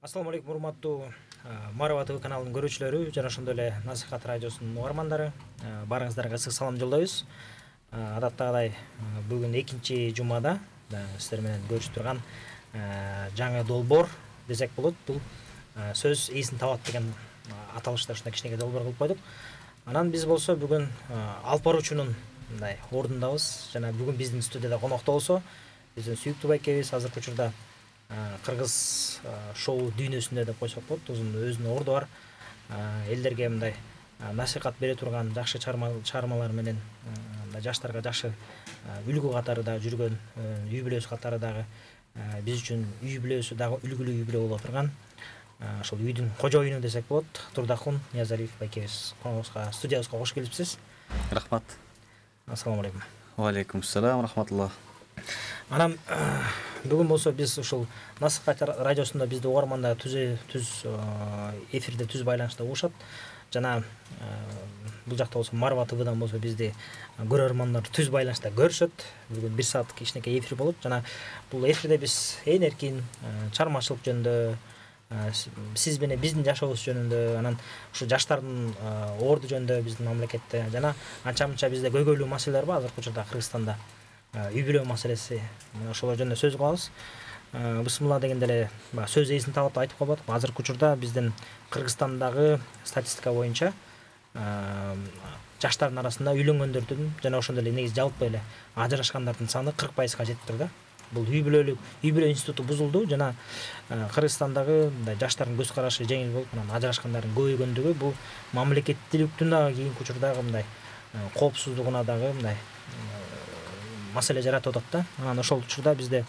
Assalamu alaikum, урматтуу Марва ТВ каналынын көрүүчүлөрү жана ошондой эле Насихат радиосунун угармандары. Барыңыздарга ысык салам жолдойбуз. Адаттагыдай бүгүн экинчи жумада сиздер менен көрүшүп турган жаңы долбоор десек болот. Бул сөз эсин табат деген аталышта ушундай кичинекей долбоор кылып койдук. Анан биз болсо бүгүн алып баруучунун мындай ордундабыз жана бүгүн биздин студияда конокто болсо биздин сүйүктүү байкебиз азыркы учурда кыргыз шоу дүйнөсүндө деп койсок болот. Өзүнүн орду бар. Элдерге мындай насихат бере турган жакшы чыгармалар менен жаштарга жакшы үлгү катары да жүргөн, үй бүлөсү катары дагы биз үчүн үй бүлөсү дагы үлгүлүү үй бүлө боло турган ошол үйдүн кожоюну десек болот. Турдакун Ниязалиев байкебиз коногубузга, студиябызга кош келипсиз. Рахмат. Ассаламу алейкум. Ва алейкум ассалам, рахматуллах. Анан бүгүн болсо биз ушул Насихат радиосунда бизди угармандар түз эфирде түз байланышта угушат. Жана бул жакта болсо Марва ТВдан болсо бизди көрөрмандар түз байланышта көрүшөт. Бүгүн 1 сааттык кичинекей эфир болот. Жана бул эфирде биз эң эркин чыгармачылык жөнүндө, сиз менен биздин жашообуз жөнүндө, анан ушу жаштардын орду жөнүндө биздин мамлекетте жана анча-мынча бизде көйгөйлүү маселелер бар азыркы учурда Кыргызстанда. Үй бүлө маселеси, ошолор жөнүндө сөз кылабыз. Бысмылла дегенде эле сөз эсин табат деп айтып койбодук. Азыркы учурда биздин Кыргызстандагы статистика боюнча жаштардын арасында үйлөнгөндөрдүн жана ошондой эле негизи жалпы эле ажырашкандардын саны 40%га жетип тур да. Бул үй бүлө институту бузулду жана Кыргызстандагы мындай жаштардын көз карашы жеңил болуп, анан ажырашкандардын көбөйгөндүгү бул мамлекеттиликтин дагы кийинки учурдагы мындай коопсуздугуна дагы мындай маселе жаратып атат да. Анан ошол учурда бизде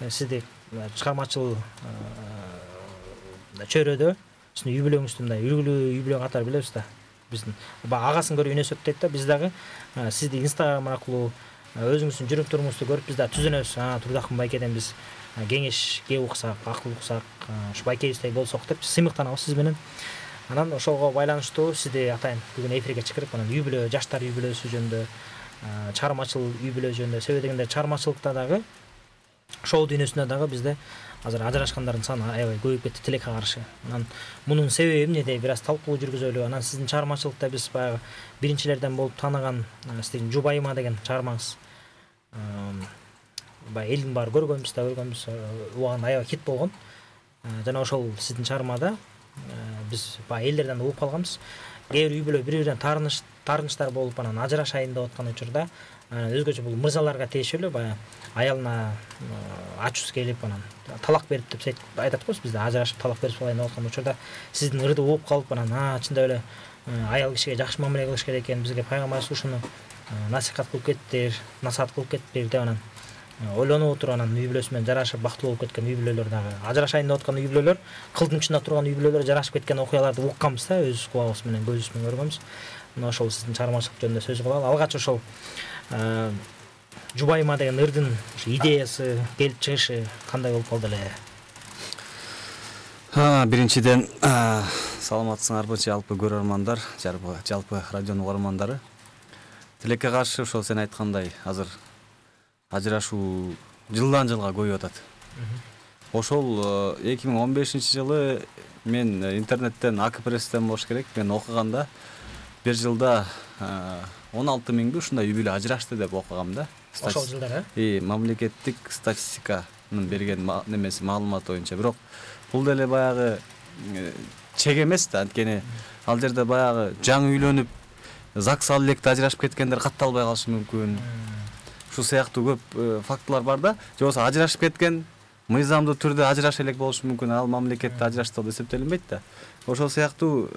сизди чыгармачыл чөйрөдө сиздин үй бүлөңүздү мындай үлгүлүү үй бүлө катары билебиз да. Биздин агасын көрүп үнөсөт дейт да. Биз дагы сизди Инстаграм аркылуу өзүңүздүн жүрүм турумуңузду көрүп биз дагы түзөнөбүз. Турдакун байкеден биз кеңешке уксак, акыл уксак, ушу байкебиздей болсок деп сыймыктанабыз сиз менен. Анан ошого байланыштуу сизди атайын бүгүн эфирге чакырып, анан үй бүлө, жаштар үй бүлөсү жөнүндө, чыгармачыл үй бүлө жөнүндө себеби дегенде чыгармачылыкта дагы шоу дүйнөсүндө дагы бизде азыр ажырашкандардын саны аябай көбөйүп кетти тилекке каршы. Анан мунун себеби эмне деп бир аз талкуу жүргүзөлү. Анан сиздин чыгармачылыкта биз баягы биринчилерден болуп тааныган сиздин Жубайыма деген чыгармаңыз баягы элдин баары көргөнбүз, убагында аябай хит болгон. Жана ошол сиздин чыгармада биз баягы элдерден угуп калганбыз. Кээ бир үй бүлө бири-биринен таарынычтар болуп, анан ажырашайын деп аткан учурда өзгөчө бул мырзаларга тиешелүү баягы аялына ачуусу келип, анан талак берип деп айтат го, бизде ажырашып талак берип салайын деп аткан учурда сиздин ырды угуп калып, анан чындап эле аял кишиге жакшы мамиле кылыш керек экен, бизге пайгамбарыбыз ушуну насихат кылып кеттир, насаат кылып кеттир деп анан ойлонуп отуруп, анан үй бүлөсү менен жарашып бактылуу болуп кеткен үй бүлөлөр дагы, ажырашайын деп аткан үй бүлөлөр, кылдымчында турган үй бүлөлөр жарашып кеткен окуяларды укканбыз да, өз кубагыбыз менен, көзүбүз менен көргөнбүз. Мына ошол сиздин чыгармачылык жөнүндө сөз кылалы. Алгач ошол Жубайыма деген ырдын идеясы келип чыгышы кандай болуп калды эле? Биринчиден саламатсыңарбы жалпы көрөрмандар, жалпы радионун угармандары. Тилекке каршы ошол сен айткандай азыр ажырашуу жылдан жылга көбөйүп атат. Ошол 2015-жылы мен интернеттен Акпресстен болуш керек, мен окуганда бир жылда 16 миңби ушундай үй бүлө ажырашты деп окугам да. Ошол жылдары? Мамлекеттик статистиканын берген немеси маалыматы боюнча. Бирок бул деле баягы чек эмес да, анткени ал жерде баягы жаңы үйлөнүп ЗАГС ал электе ажырашып кеткендер катталбай калышы мүмкүн. Ушул сыяктуу көп фактылар бар да. Же болбосо ажырашып кеткен мыйзамдуу түрдө ажыраша элек болушу мүмкүн, ал мамлекетте ажырашты деп эсептелинбейт да. Ошол сыяктуу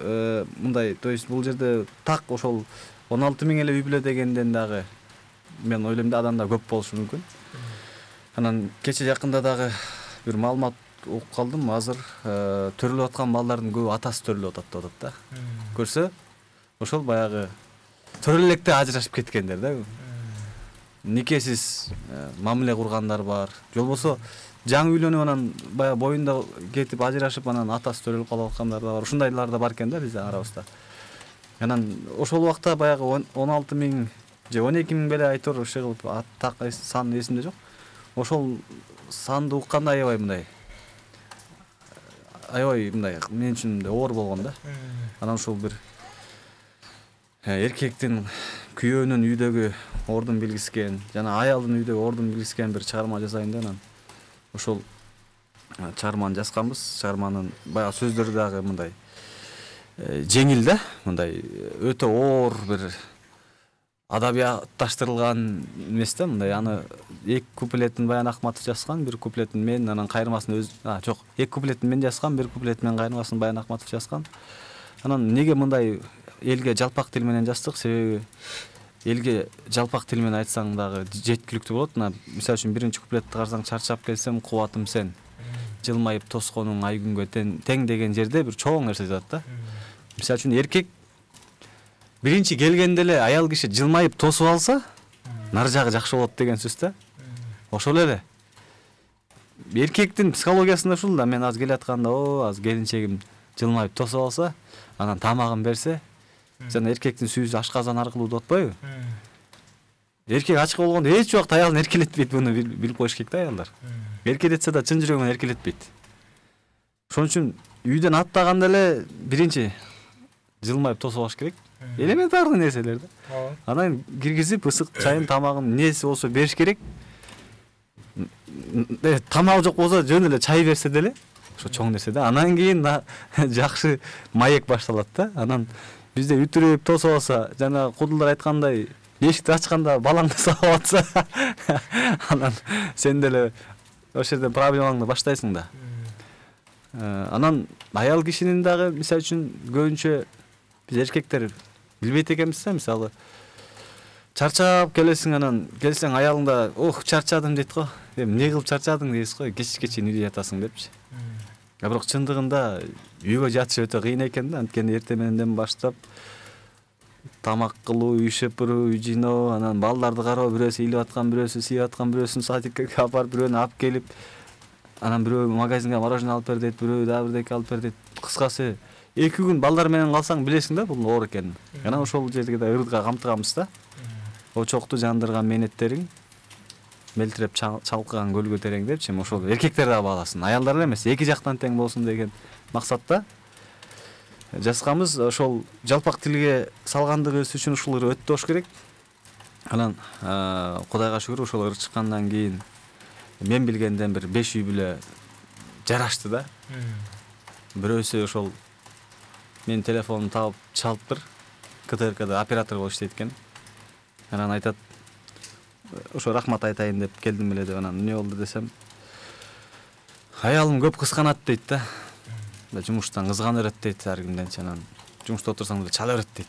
мындай, то есть бул жерде так ошол 16 миң эле үй бүлө дегенден дагы мен ойлойм да адамдар көп болушу мүмкүн. Анан кече жакында дагы бир маалымат окуп калдым, азыр төрөлүп аткан балдардын көбү атасы төрөлүп атат деп атат да. Көрсө, ошол баягы төрөлө электе ажырашып кеткендер да. Никесиз мамиле кургандар бар. Же болбосо жаңы үйлөнүп анан баягы боюнда кетип ажырашып анан атасы төрөлүп калып аткандар да бар. Ушундайлар да бар экен да биздин арабызда. Анан ошол убакта баягы 16 миң же 12 миң беле айтор ошо кылып так сан эсимде жок. Ошол санды укканда аябай мындай аябай мындай мен үчүн мындай оор болгон да. Анан ушул бир эркектин күйөөнүн үйдөгү ордун билгискен жана аялдын үйдөгү ордун билгискен бир чыгарма жасайын да. Анан ошол чыгарманы жазганбыз. Чыгарманын баягы сөздөрү дагы мындай жеңил да, мындай өтө оор бир адабиятташтырылган эмес да, мындай аны эки куплетин Баян Акматов жазган, бир куплетин мен, анан кайрмасын жок, эки куплетин мен жазган, бир куплетин мен, кайрмасын Баян Акматов жазган. Анан неге мындай элге жалпак тил менен жаздык? Себеби элге жалпак тил менен айтсаң дагы жеткиликтүү болот. Мисалы үчүн биринчи куплетти карасаң, чарчап келсем кубатым сен, жылмайып тосконуң ай күнгө тең деген жерде бир чоң нерсе жатат да. Мисалы үчүн эркек биринчи келгенде эле аял киши жылмайып тосуп алса, нар жагы жакшы болот деген сөз да. Ошол эле. Эркектин психологиясында ушул да, мен азыр келатканда, азыр келинчегим жылмайып тосуп алса, анан тамагын берсе, жана эркектин сүүзү ашказан аркылуу деп атпайбы? Эркек ачка болгондо эч убакыт аялын эркелетпейт, буну билип коюш керек да аялдар. Эркелетсе да чын жүрөгүн эркелетпейт. Ошон үчүн үйдөн аттаганда эле биринчи жылмайып тосуп алыш керек. Элементарный нерселер да. Анан киргизип ысык чайын, тамагын несі болсо бериш керек. Тамагы жок болсо жөн эле чай берсе деле, ошо чоң нерсе да. Анан кийин жакшы маек башталат да. Анан бизде үтүрөп тосуп алса, жана кудулдар айткандай, эшикти ачканда балаңды салып атса, анан сен деле ошол жерден проблемаңды баштайсың да. Анан аял кишинин дагы мисалы үчүн көбүнчө биз эркектер билбейт экенбиз да. Мисалы чарчап келесиң, анан келсең аялыңда чарчадым дейт го. Эмне кылып чарчадың дейсиз го, кечке чейин үйдө жатасың депчи. Бирок чындыгында үйгө жатыш өтө кыйын экен да. Анткени эртең мененден баштап тамак кылуу, үй шепирүү, үй жыйноо, анан балдарды кароо, бирөөсү ыйлап аткан, бирөөсү сыйып аткан, бирөөсүн садикке апарып, бирөөнү алып келип, анан бирөө магазинге мороженое алып бер дейт, бирөө дагы бирдеке алып бер дейт. Кыскасы 2 күн балдар менен калсаң билесиң да, бул оор экенин. Анан ошол жерге да ырдга камтыганбыз да. Очокту жандырган мээнеттериң, мелтиреп чалкыган көлгө терең депчи. Ошол эркектер да бааласын, аялдар эле эмес, эки жактан тең болсун деген максатта жазганбыз. Ошол жалпак тилге салгандыгыбыз үчүн ушул ыр өтө ош керек. Анан Кудайга шүгүр, ошол ыр чыккандан кийин мен билгенден бир 5 үй биле жарашты да. Бирөөсү ошол мен телефонун таап чалып бир КТРКда оператор болуп иштейт экен. Анан айтат, ошо рахмат айтайын деп келдим эле деп. Анан эмне болду десем, аялым көп кысканат дейт да. Жумуштан кызгана берет дейт ар кимденчи. Анан жумушта отурсаң деле чала берет дейт.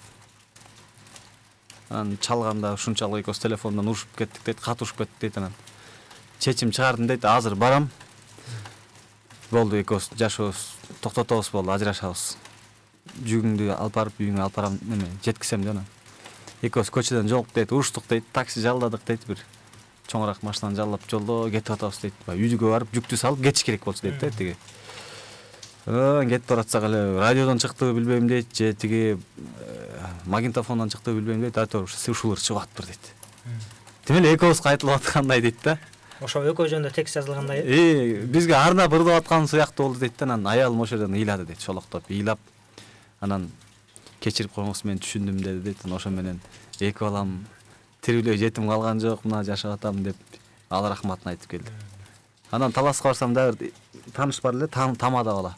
Анан чалганда ушунчалык экөөбүз телефондон урушуп кеттик дейт, кат урушуп кеттик дейт. Анан чечим чыгардым дейт, азыр барам. Болду, экөөбүз жашообуз токтотобуз, болду, ажырашабыз. Жүгүңдү алып барып үйүңө алып барам, жеткизем деп. Анан экөөбүз көчөдөн жолук дейт, уруштук дейт, такси жалдадык дейт, бир чоңураак машинаны жалдап жолдо кетип атабыз дейт. Үйгө барып жүктү салып кетиш керек болчу дейт да тиги. Кетип баратсак эле радиодон чыктыбы билбейм дейт, же тиги магнитофондон чыктыбы билбейм дейт, айтор ушулар чыгып атыптыр дейт. Тим эле экөөбүз кайтылып аткандай дейт да. Ошо экөө жөнүндө текст жазылгандай. Бизге арнап ырдап аткан сыяктуу болду дейт да. Анан аялым ошол жерден ыйлады дейт, шолоктоп ыйлап. Анан кечирип коюңуз, мен түшүндүм деди дейт. Ошо менен эки балам тирүүлөй жетим калган жок, мына жашап атам деп ал рахматын айтып келди. Анан таласка барсам дагы тааныш бар эле, тамада бала.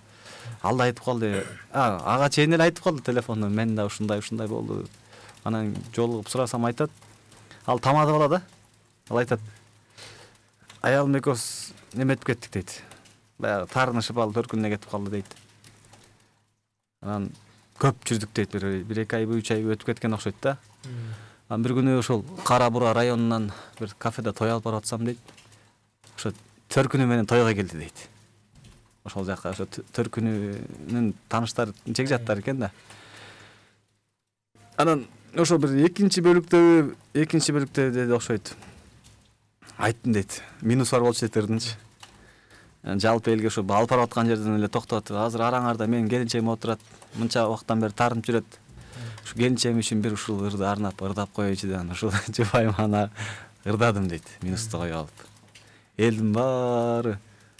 Ал да айтып калды, ага чейин эле айтып калды телефондон, мен да ушундай болду. Анан жолугуп сурасам айтат, ал тамада бала да. Ал айтат, аялым экөөбүз неметип кеттик дейт. Баягы таарынышып алып төркүнүнө кетип калды дейт. Анан көп жүрдүк дейт, бир 2 айбы 3 айбы өтүп кеткен окшойт да. Анан бир күнү ошол Кара Бура районунан бир кафеде той алып барып атсам дейт. Ошо төркүнү менен тойго келди дейт. Ошол жака ошо төркүнүнүн тааныштары жегжаттар экен да. Анан ошо бир экинчи бөлүктө деди окшойт. Айттым дейт. Минус бар болчу дейт ырдынчы. Жалпы элге ошо алып барып аткан жерден эле токтоп, азыр араңарда менин келинчегим отурат, мынча убактан бери таарынып жүрөт. Ушу келинчегим үчүн бир ушул ырды ырдап коеюучу деп, ушул жубайым ырдадым дейт, минусту коюп алып. Элдин баары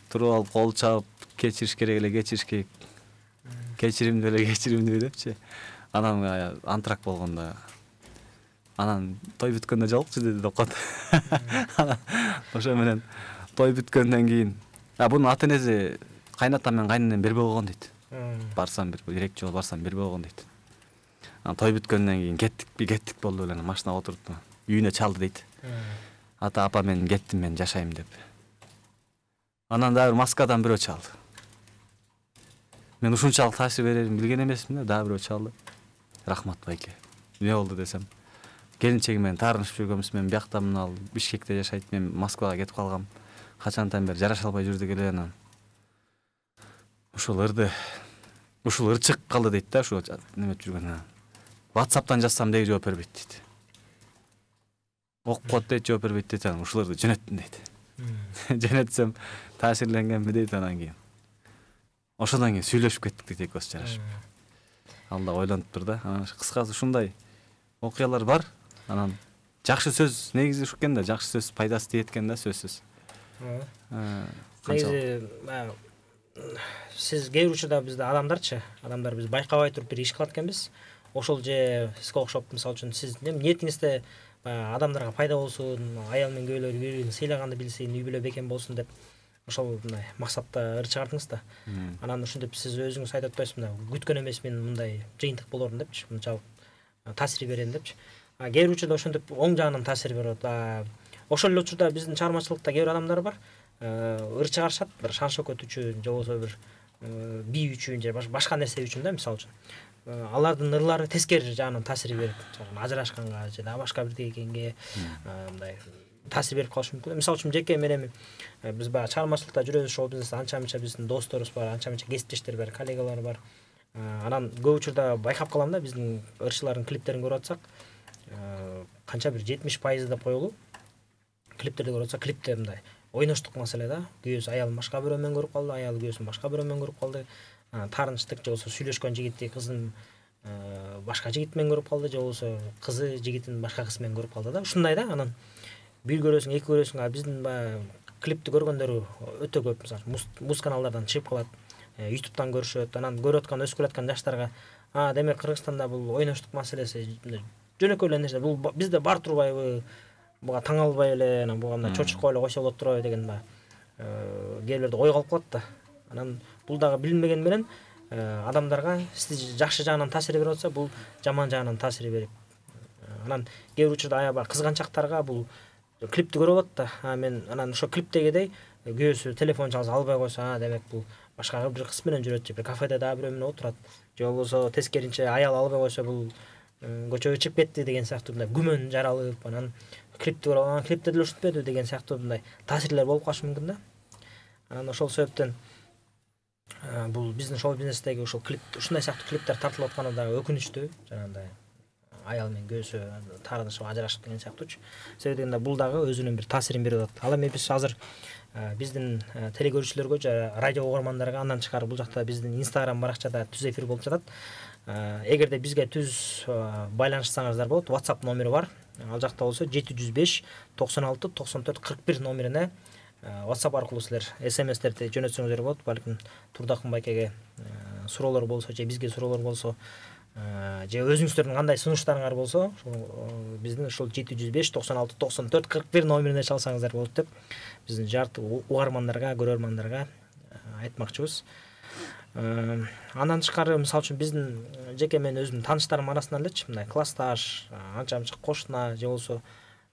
туруп алып кол чаап, кечириш керек эле кечиришке кечиримдүү эле кечиримдүү депчи. Анан антрак болгондо анан той бүткөндө жолукчу деди деп коет. Ошо менен той бүткөндөн кийин бунун ата энеси кайнатам менен кайненем бирбей болгон дейт. Барсам бир 2 жолу барсам бирбей болгон дейт. Анан той бүткөндөн кийин кеттик болду эле машинага отурду. Үйүнө чалды дейт. Ата апа мен кеттим, мен жашайм деп. Анан дагы Москвадан бирөө чалды. Мен ушунчалык таасир берерин билген эмесмин да, дагы бирөө чалды. Рахмат байке. Эмне болду десем, келинчеги менен таарынышып жүргөнбүз, мен бияктамын, ал Бишкекте жашайт, мен Москвага кетип калгам. Качантан бери жараша албай жүрдүк эле, анан ушул ырчык калды дейт да, ушу неметип жүргөн. WhatsApp'tan жазсам деги жооп бербейт дейт. Окуп дейт, жооп бербейт дейт, анан ушуларды жөнөттүм дейт. Жөнөтсөм таасирленгенби дейт, анан кийин. Ошондон кийин сүйлөшүп кеттик дейт, экөөбүз жарашып. Ал да ойлонуптур да. Анан кыскасы ушундай окуялар бар. Анан жакшы сөз негизи ушу экен да, жакшы сөз пайдасы тиет экен да, сөзсүз. Негизи сиз кээ бир учурда бизде адамдар биз байкабай туруп бир иш кылат экенбиз. Ошол же сизге окшоп, мисалы үчүн сиз ниетиңизде адамдарга пайда болсун, аял менен күйөөлөр бири-бирин сыйлаганды билсин, үй бүлө бекем болсун деп ошол мындай максатта ыр чыгардыңыз да. Анан ушинтип сиз өзүңүз айтып атпайсызбы, мындай күткөн эмесмин мындай жыйынтык болорун депчи, мынчалык таасир берем депчи. Кээ бир учурда ошентип оң жагынан таасир берип атат. Ошол эле учурда биздин чыгармачылыкта кээ бир адамдар бар, ыр чыгарышат, бир шан шөкөт үчүн, же болбосо бир бий үчүн, же башка нерсе үчүн да, мисалы үчүн. Алардын ырлары тескери жагынан таасир берип, ажырашканга же да башка бирдегеге мындай таасир берип калышы мүмкүн. Мисалы үчүн жеке менен биз баягы чыгармачылыкта жүрөбүз, шоу бизнесте анча-мынча биздин досторубуз бар, анча-мынча кесиптештер бар, коллегалар бар. Анан көп учурда байкап калам да, биздин ырчылардын клиптерин көрүп атсак, канча бир 70% деп коелу. Клиптерди көрүп атсак, клипте мындай ойноштук маселе да. Күйөөсү аялын башка бирөө менен көрүп калды, аялы күйөөсүн башка бирөө менен көрүп калды. Таарынычтык же болбосо сүйлөшкөн жигити кызын башка жигит менен көрүп калды, же болбосо кызы жигитин башка кыз менен көрүп калды да. Ушундай да. Анан бир көрөсүң, эки көрөсүң, биздин клипти көргөндөрү өтө көп. Мисалы муз каналдардан чыгып калат, YouTube'дан көрүшөт. Анан көрүп аткан, өсүп келаткан жаштарга, демек Кыргызстанда бул ойноштук маселеси жөнөкөй эле нерсе. Бул бизде бар турбайбы? Буга таң албай эле, анан буга мындай чочуп эле койсо болот турбайбы деген кээ бирде ой калып калат да. Анан бул дагы билинбеген менен адамдарга сиз жакшы жагынан таасир берип атса, бул жаман жагынан таасир берип. Анан кээ бир учурда аябай кызганчактарга бул клипти көрүп алат да. Мен анан ошо клиптегидей күйөөсү телефон чалса албай койсо, демек бул башка бир кыз менен жүрөт, же бир кафеде дагы бирөө менен отурат. Же болбосо тескеринче аял албай койсо, бул көчөгө чыгып кетти деген сыяктуу мындай күмөн жаралып, анан клипти көрүп алган, клипте деле ушинтпеди деген сыяктуу мындай таасирлер болуп калышы мүмкүн да. Анан ошол себептен бул биздин шоу бизнестеги ушул клип, ушундай сыяктуу клиптер тартылып атканы дагы өкүнүчтүү. Жанагындай аял менен күйөөсү таарынышып ажырашып деген сыяктуучу. Себеби бул дагы өзүнүн бир таасирин берип атат. Ал эми биз азыр биздин теле көрүүчүлөргө же радио угармандарга андан тышкары бул жакта биздин Instagram баракчада түз эфир болуп жатат. Эгерде бизге түз байланышсаңыздар болот, WhatsApp номери бар. Ал жакта болсо 705 96 94 41 номерине WhatsApp аркылуу силер SMS-терди жөнөтсөңүздөр болот. Балким Турдакын байкеге суроолор болсо, же бизге суроолор болсо, же өзүңүздөрдүн кандай сунуштарыңар болсо, биздин ушул 705 96 94 41 номерине чалсаңыздар болот деп биздин жарты угармандарга, көрөрмандарга айтмакчыбыз. Андан тышкары, мисалы үчүн биздин жеке мен өзүмдүн тааныштарым арасынан элечи, мындай классташ, анча-мынча кошуна, же болсо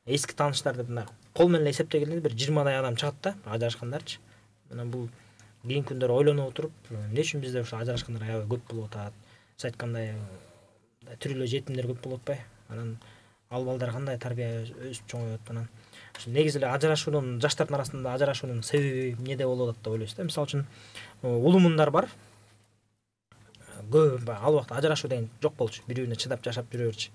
эски тааныштар деп мындай кол менен эсептегенде бир 20дай адам чыгат да, ажырашкандарчы. Анан бул кийинки күндөрү ойлонуп отуруп, эмне үчүн бизде ушу ажырашкандар аябай көп болуп атат? Сиз айткандай тирүүлө жетимдер көп болуп атпайбы? Анан ал балдар кандай тарбия өсүп чоңойот? Анан негизи эле ажырашуунун, жаштардын арасында ажырашуунун себеби эмнеде болуп атат деп ойлойсуз да? Мисалы үчүн улумундар бар. Көп ал убакта ажырашуу деген жок болчу. Бири-бирине чыдап жашап жүрө берчү.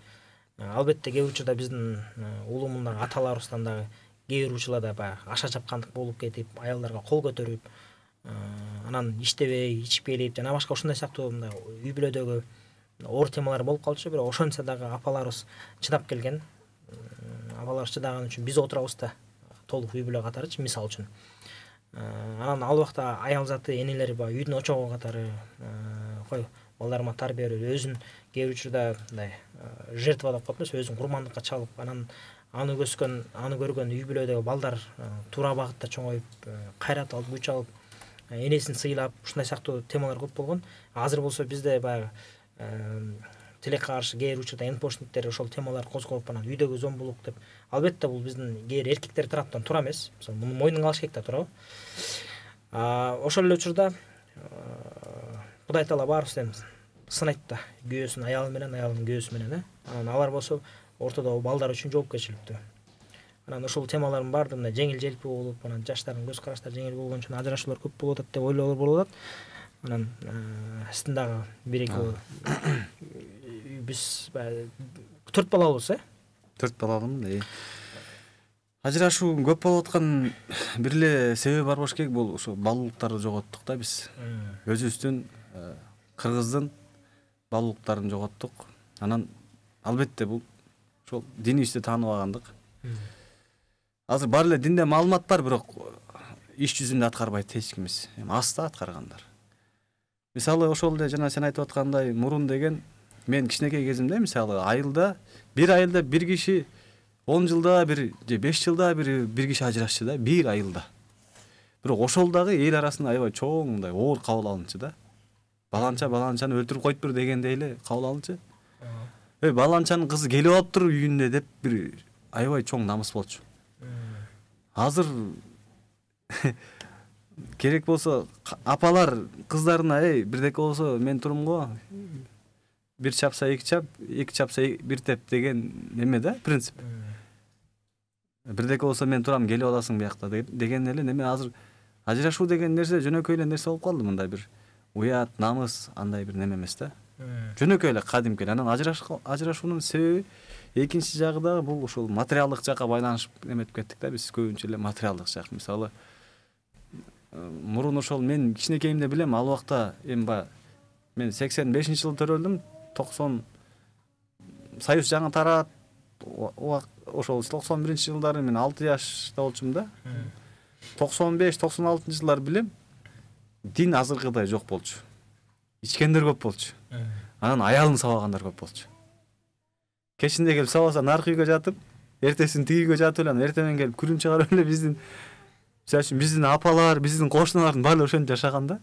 Албетте кээ бир учурда биздин улумундар, аталарыбыздан дагы кээ бир учурларда баягы аша чапкандык болуп кетип, аялдарга кол көтөрүп, анан иштебей, ичип келип, жана башка ушундай сыяктуу мындай үй бүлөдөгү оор темалар болуп калчу. Бирок ошентсе дагы апаларыбыз чыдап келген. Апаларыбыз чыдаган үчүн биз отурабыз да толук үй бүлө катарычы, мисалы үчүн. Анан ал убакта аял заты энелери баягы үйдүн очогу катары кой балдарыма тарбия берип, өзүн кээ бир учурда мындай жертва деп коет эмес, өзүн курмандыкка чалып, анан аны көскөн, аны көргөн үй бүлөдөгү балдар туура багытта чоңоюп, кайрат алып, күч алып, энесин сыйлап, ушундай сыяктуу темалар көп болгон. Азыр болсо бизде баягы тилекке каршы кээ бир учурда энпошниктер ошол темаларды козгоп, анан үйдөгү зомбулук деп. Албетте бул биздин кээ бир эркектер тараптан туура эмес. Мисалы, муну мойнуна алыш керек да, туурабы? Ошол эле учурда Кудай таала баарыбызды сынайт да, күйөөсүн аялы менен, аялын күйөөсү менен, Анан алар болсо ортодогу балдар үчүн жоопкерчиликтүү. Анан ушул темалардын баардыгында жеңил желпи болуп, анан жаштардын көз караштары жеңил болгон үчүн ажырашуулар көп болуп атат деп ойлоолор болуп атат. Анан сиздин дагы бир экөө биз 4 балалыбыз, 4 балалымын. Ажырашуу көп болуп аткан бир эле себеби бар болуш керек, бул ошо балуулуктарды жоготтук да биз. Өзүбүздүн кыргыздын балуулуктарын жоготтук. Анан албетте бул ошол динибизди тааныбагандык. Азыр бар эле динде маалымат бар, бирок иш жүзүндө аткарбайт эч кимиз. Аста аткаргандар. Мисалы ошол эле жана сен айтып аткандай мурун деген мен кичинекей кезимде мисалы айылда бир киши 10 жылда бир же 5 жылда бир киши ажырашчы да, бир айылда. Бирок ошол дагы эл арасында аябай чоң мындай оор кабыл алынчы да. Баланчаны өлтүрүп койтур дегендей эле кабыл алынчы. Баланчанын кызы келип алыптыр үйүнө деп бир аябай чоң намыс болчу. Азыр керек болсо апалар кыздарына бирдеке болсо мен турум го, бир чапса эки чап, эки чапса бир теп деген неме да, принцип. Бирдеке болсо мен турам, келип аласың биякта деген эле неме. Азыр ажырашуу деген нерсе жөнөкөй эле нерсе болуп калды, мындай бир уят, намыс, андай бир неме эмес да. Жөнөкөй эле кадимки. Анан ажырашуунун себеби экинчи жагы дагы бул ошол материалдык жакка байланышып эметип кеттик да биз, көбүнчө эле материалдык жак. Мисалы мурун ошол мен кичинекейимде билем, ал убакта эми мен 85-жылы төрөлдүм, 90 Союз жаңы тарап, ошол 91-жылдары мен 6 жашта болчумун да. 95-96-жылдары билем, дин азыркыдай жок болчу. Ичкендер көп болчу. Анан аялын сабагандар көп болчу. Кечинде келип сабаса наркы үйгө жатып, эртесин тиги үйгө жатып эле, эртең менен келип күрүн чыгарып эле биздин апалар, биздин кошуналардын баары ошентип жашаган да.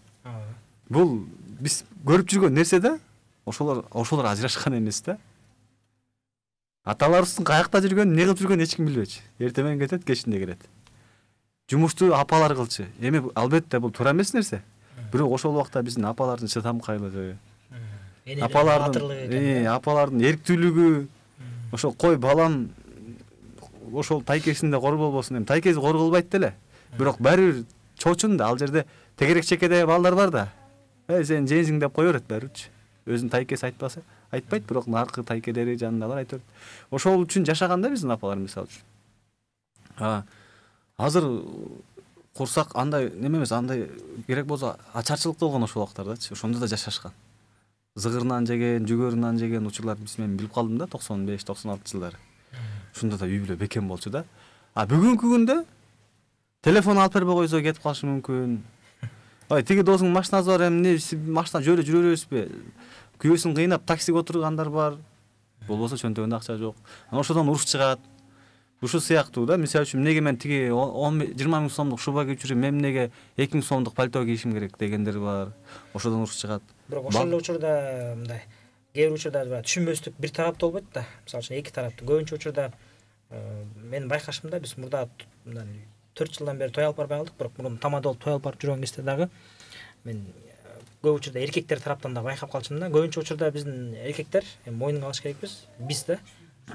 Бул биз көрүп жүргөн нерсе да. Ошолор ажырашкан эмес да. Аталарыбыздын каякта жүргөнүн, эмне кылып жүргөнүн эч ким билбечү. Эртең менен кетет, кечинде келет. Жумушту апалар кылчу. Эми албетте бул туура эмес нерсе. Бирок ошол убакта биздин апалардын чыдамкайлыгы, апалардын эрктүүлүгү, ошол кой балам ошол тайкесинде кор болбосун, эми тайкеси кор кылбайт деле. Бирок баары бир чочун да, ал жерде тегерек чекеде балдар бар да. Сен жеңсиң деп кое берет баарычы. Өзүнүн тайкеси айтпайт, бирок наркы тайкелери жанындагылар айтып. Ошол үчүн жашаган да биздин апалар мисалы үчүн. Азыр курсак андай неме эмес, андай керек болсо ачарчылык болгон ошол убактардачы. Ошондо да жашашкан. Зыгырынан жеген, жүгөрүнөн жеген учурлар мен билип калдым да 95-96 жылдары. Ошондо да үй бүлө бекем болчу да. Бүгүнкү күндө телефон алып бербей койсо кетип калышы мүмкүн. Тиги досуң машинасы бар, эмне машина жөө эле жүрө бересизби? Күйөөсүн кыйнап таксиге отургандар бар. Болбосо чөнтөгүндө акча жок. Ошодон уруш чыгат. Ушул сыяктуу да. Мисалы үчүн эмнеге мен тиги 20 миң сомдук шуба кийип жүрөм, мен эмнеге 2 миң сомдук пальто кийишим керек дегендер бар. Ошодон уруш чыгат. Бирок ошол эле учурда мындай кээ бир учурда түшүнбөстүк бир тараптуу болбойт да. Мисалы үчүн эки тараптуу. Көбүнчө учурда мен байкашымда биз мурда 4 жылдан бери той алып барбай калдык, бирок мурун тамада болуп той алып барып жүргөн кезде дагы мен көп учурда эркектер тараптан да байкап калчумун да. Көбүнчө учурда биздин эркектер мойнуна алыш керекпиз. Биз да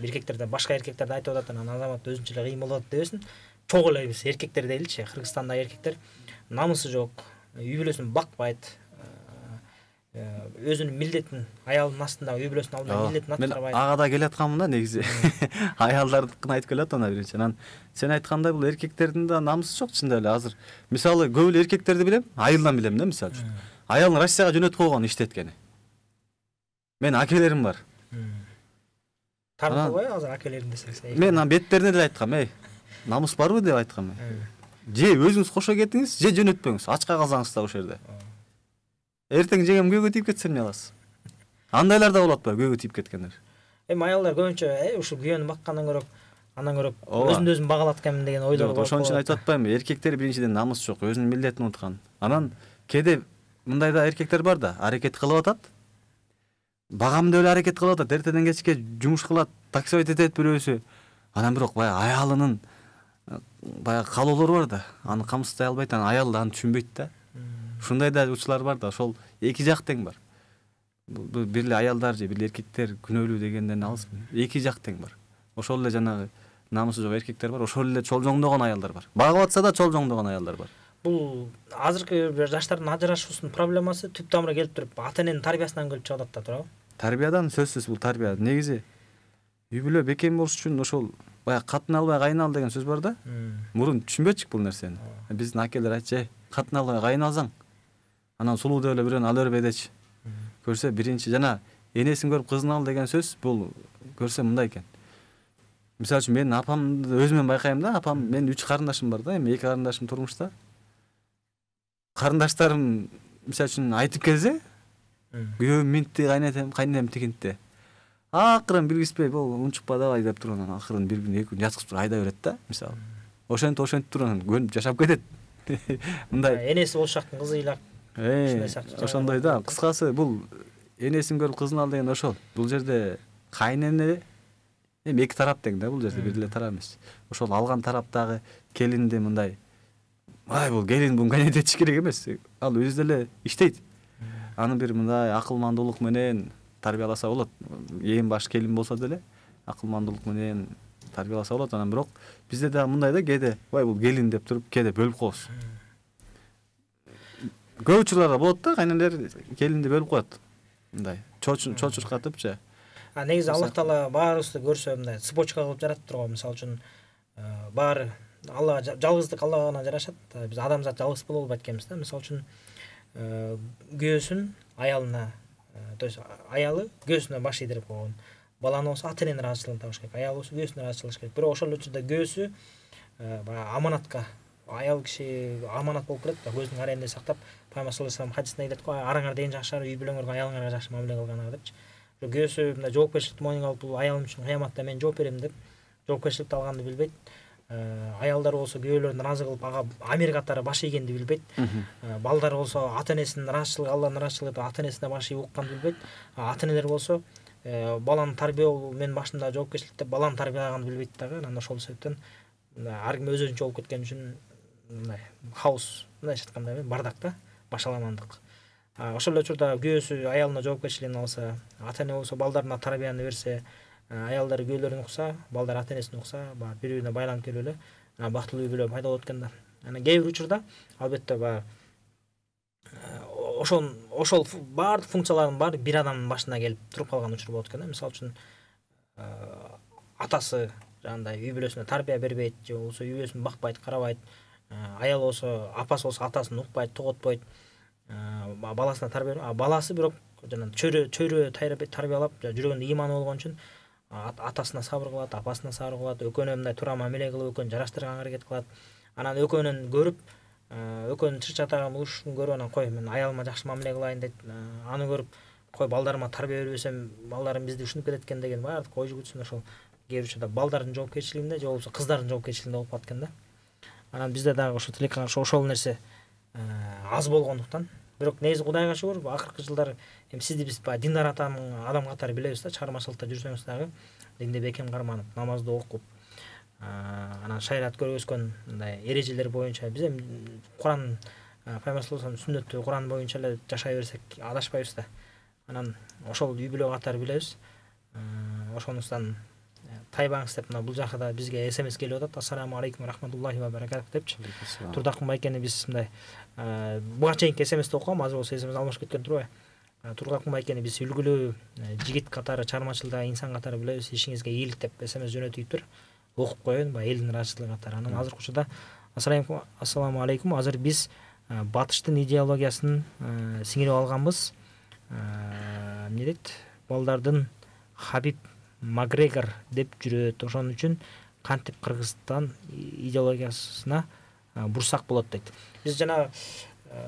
эркектерде башка эркектерди айтып атат, анан азамат өзүнчө эле кыйын болот дебесин. Чогуу эле биз эркектер дейли, Кыргызстандагы эркектер намысы жок, үй бүлөсүн бакпайт, өзүнүн милдетин, аялдын астында үй бүлөсүнүн алдында милдетин аткарбайт. Мен ага да келатканмын да негизи. Аялдардыкын айтып келат ана биринчи. Анан сен айткандай бул эркектердин да намысы жок чында эле. Азыр мисалы көп эле эркектерди билем, айылдан билем да мисалы үчүн. Аялын Россияга жөнөтүп койгон иштеткени. Мен акелерим бар. Тартып койбой азыр акелерим десең. Мен беттерине деле айткам, намыс барбы деп айткам. же өзүңүз кошо кетиңиз, же жөнөтпөңүз. Ачка калсаңыз да ошол жерде. Эртең жегем көөгө тийип кетсе эмне кыласыз? Андайлар да болот бар, көөгө тийип кеткендер. Эми аялдар көбүнчө ушул күйөөнү баккандан көрөп, андан көрөп Ооба. өзүн өзүн багалат экенмин деген ойлор Жок, болот. ошон үчүн айтып атпаймынбы? Эркектер биринчиден намыс жок, өзүнүн милдетин унуткан. Анан кээде мындай да эркектер бар да, аракет кылып атат. Багамда эле аракет кылып атат, эртеден кечке жумуш кылат, таксовать этет бирөөсү. Анан бирок баягы аялынын баягы каалоолору бар да, аны камсыздай албайт, анан аял да аны түшүнбөйт да. Ушундай да учурлар бар да, ошол эки жак тең бар. Бул бир эле аялдар же бир эле эркектер күнөөлүү дегенден алыспын. Эки жак тең бар. Ошол эле жанагы намысы жок эркектер бар, ошол эле чолжоңдогон аялдар бар. Багып атса да чолжоңдогон аялдар бар. Бул азыркы жаштардын ажырашуусунун проблемасы түп тамыры келип туруп ата эненин тарбиясынан келип чыгып атат да, туурабы? Тарбиядан сөзсүз бул тарбия. Негизи үй бүлө бекем болуш үчүн ошол баягы катын албай кайын деген сөз бар да. Мурун түшүнбөчүк бул нерсени. Биздин акелер айтчу, катын албай кайын алсаң, анан сулуу деп эле бирөөнү ала бербей дечи. Көрсө биринчи жана энесин көрүп кызын ал деген сөз бул көрсө мындай экен. Мисалы үчүн менин апамды өзүмөн байкайм да, апам, менин 3 карындашым бар да, эми 2 карындашым турмушта. Карындаштарым мисалы үчүн айтып келсе, күйөөм минтти, кайненем тигинтти. Акырын билгиспей, бул унчукпа давай деп туруп анан акырын бир күн, 2 күн жаткызып туруп айда берет да, мисалы. Ошентип туруп анан көнүп жашап кетет. Мындай Энеси болушактын кызы ыйлак. Ошондой да. Кыскасы бул энесин көрүп кызын ал деген ошол. Бул жерде кайнене эми эки тарап тең да, бул жерде бир эле тарап эмес. Ошол алган тараптагы келинди мындай, ай бул келин бун кайнетечиш керек эмес. Ал өзү деле иштейт. Аны бир мындай акылмандуулук менен тарбияласа болот. Эң баш келин болсо деле акылмандуулук менен тарбияласа болот. Анан бирок бизде дагы мындай да, кээде ой бул келин деп туруп кээде бөлүп коебуз. Көп учурларда болот да, кайненелер келинди бөлүп коет. Мындай чочуркатыпчы. Негизи Аллах Таала баарыбызды көрсө мындай цепочка кылып жараттыр го. Мисалы үчүн баары Аллага жалгыздык Аллага гана жарашат. Биз адамзат жалгыз боло албайт экенбиз да. Мисалы үчүн күйөөсүн аялына, то есть аялы күйөөсүнө баш ийдирип койгон. Баланы болсо ата эненин ыраазычылыгын табыш керек. Аялы болсо күйөөсүнүн ыраазычылыгы керек. Бирок ошол учурда күйөөсү баягы аманатка, аял киши аманат болуп келет да, көздүн карайында сактап, Пайгамбар саллаллаху алейхи вассалам хадисинде айтат го, араңарда эң жакшы үй бүлөңөргө аялыңарга жакшы мамиле кылганыңар депчи. Күйөөсү мындай жоопкерчиликти мойнуна алып, бул аялым үчүн кыяматта мен жооп берем деп жоопкерчиликти алганды билбейт. Аялдар болсо күйөөлөрүн ыраазы кылып, ага амир катары баш ийгенди билбейт. Балдар болсо ата энесинин ыраазычылыгы, Алланын ыраазычылыгы деп ата энесине баш ийип укканды билбейт. Ата энелер болсо баланы тарбиялоо менин башымда жоопкерчилик деп баланы тарбиялаганды билбейт дагы. Анан ошол себептен ар ким өзүнчө болуп кеткен үчүн мындай хаос, мындайча айтканда бардак да, башаламандык. Ошол эле учурда күйөөсү аялына жоопкерчилигин алса, ата эне болсо балдарына тарбияны берсе, аялдар күйөөлөрүн укса, балдар ата энесин укса, бири-бирине байланып келип эле бактылуу үй бүлө пайда болот экен да. Анан кээ бир учурда албетте баягы ошол баардык функциялардын баары бир адамдын башына келип туруп калган учур болот экен да. Мисалы үчүн атасы жандай үй бүлөсүнө тарбия бербейт, же болбосо үй бүлөсүн бакпайт, карабайт. Аял болсо, апасы болсо атасын укпайт, тоготпойт. Баласына тарбия, баласы бирок жана чөйрө тарбиялап, жүрөгүндө ыйманы болгон үчүн атасына сабыр кылат, апасына сабыр кылат, экөөнө мындай туура мамиле кылып, экөөнү жараштырганга аракет кылат. Анан экөөнүн көрүп, экөөнүн чыр-чатаган урушушун көрүп, анан кой мен аялыма жакшы мамиле кылайын дейт. Аны көрүп, кой балдарыма тарбия бербесем, балдарым бизди ушунуп кетет экен деген баардык ой жүгүтсүн ошол кээ бир учурда балдардын жоопкерчилигинде, же болбосо кыздардын жоопкерчилигинде болуп калат экен да. Анан бизде дагы ошо тилекке каршы ошол нерсе аз болгондуктан, бирок негизи Кудайга шүгүр, акыркы жылдары эми сизди биз диндар адам катары билебиз да, чыгармачылыкта жүрсөңүз дагы динди бекем карманып, намазды окуп, анан шариат көргөзгөн мындай эрежелер боюнча биз эми Куран, Пайгамбар саллаллаху алейхи вассалам сүннөттүү Куран боюнча эле жашай берсек адашпайбыз да. Анан ошол үй бүлө катары билебиз. Ошондуктан тайбаңыз деп мына бул жакта бизге СМС келип атат. Ассаламу алейкум рахматуллахи ва баракатух депчи. Турдакын байкени биз мындай буга чейинки СМСти окугам, азыр болсо СМС алмашып кеткен турбайбы? Турдакын байкени биз үлгүлүү жигит катары, чыгармачылыкта инсан катары билебиз. Ишиңизге ийгилик деп СМС жөнөтүптүр. Окуп коеюн, баягы элдин ыраазычылыгы катары. Анан азыркы учурда ассаламу алейкум. Азыр биз батыштын идеологиясын сиңирип алганбыз. Эмне дейт? Балдардын Хабиб Макгрегор деп жүрөт. Ошон үчүн кантип Кыргызстан идеологиясына бурсак болот дейт. Биз жана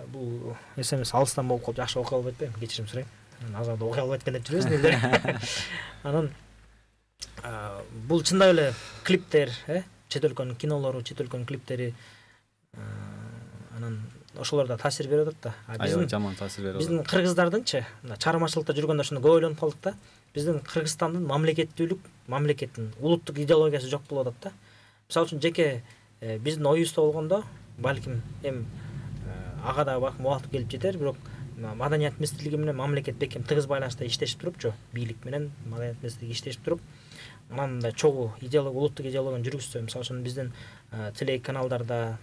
бул смс алыстан болуп калып жакшы окуй албай атпайм, кечирим сурайм. Азырда окуй албай аткан деп жүрөбүз элдер. Анан бул чындап эле клиптер, чет өлкөнүн кинолору, чет өлкөнүн клиптери анан ошолор да таасир берип атат да. Аябай жаман таасир берип атат. Биздин кыргыздардынчы чармачылыкта жүргөндө ошондо көп ойлонуп калдык да. Биздин Кыргызстандын мамлекеттүүлүк, мамлекеттин улуттук идеологиясы жок болуп атат да. Мисалы үчүн жеке биздин оюбузда болгондо балким эми ага да мубалык келип жетер, бирок маданият министрлиги менен мамлекет бекем тыгыз байланышта иштешип турупчу, бийлик менен маданият министрлиги иштешип туруп, анан мындай чогуу идеология, улуттук идеологияны жүргүзсө, мисалы үчүн биздин телеканалдарда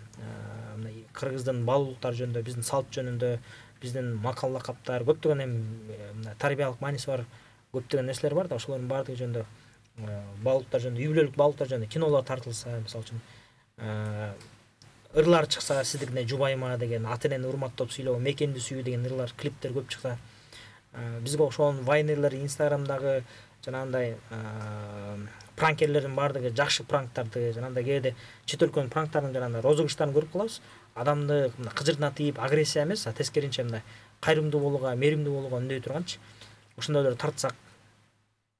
мындай кыргыздын баалуулуктары жөнүндө, биздин салт жөнүндө, биздин макал лакаптар, көптөгөн эми тарбиялык мааниси бар көптөгөн нерселер бар да, ошолордун баардыгы жөнүндө баалуулуктар жөнүндө, үй бүлөлүк баалуулуктар жөнүндө кинолор тартылса, мисалы үчүн ырлар чыкса, сиздикине жубайма деген, ата энени урматтап сүйлөө, мекенди сүйүү деген ырлар, клиптер көп чыкса, бизге окшогон вайнерлер, инстаграмдагы жанагындай пранкерлердин баардыгы жакшы пранктарды, жанагындай кээде чет өлкөнүн пранктарын, жанагындай розыгрыштарын көрүп калабыз. Адамды кыжыртатып, агрессия эмес, тескеринче мындай кайрымдуу болууга, меримдүү болууга үндөй турганчы. Ошондойлор тартсак,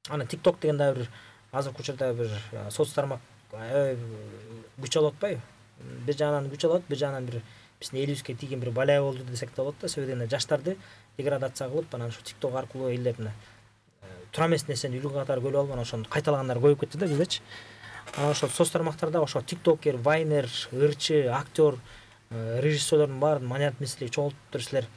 ана TikTok деген да бир азыркы учурда бир соц тармак күч алып атпайбы? Бир жагынан күч алат, бир жагынан бир биздин элибизге тийген бир балая болду десек да болот да. Себеби дегенде жаштарды деградация кылып, анан ушу TikTok аркылуу элдерне тура эмес нерсени үлгү катары көрүп алып, анан ошону кайталагандар көбөйүп кетти да биздечи. Анан ошол соц тармактарда ошо тиктокер, вайнер, ырчы, актер, режиссерлордун баарын маданият министрлиги чогултуп туруп силер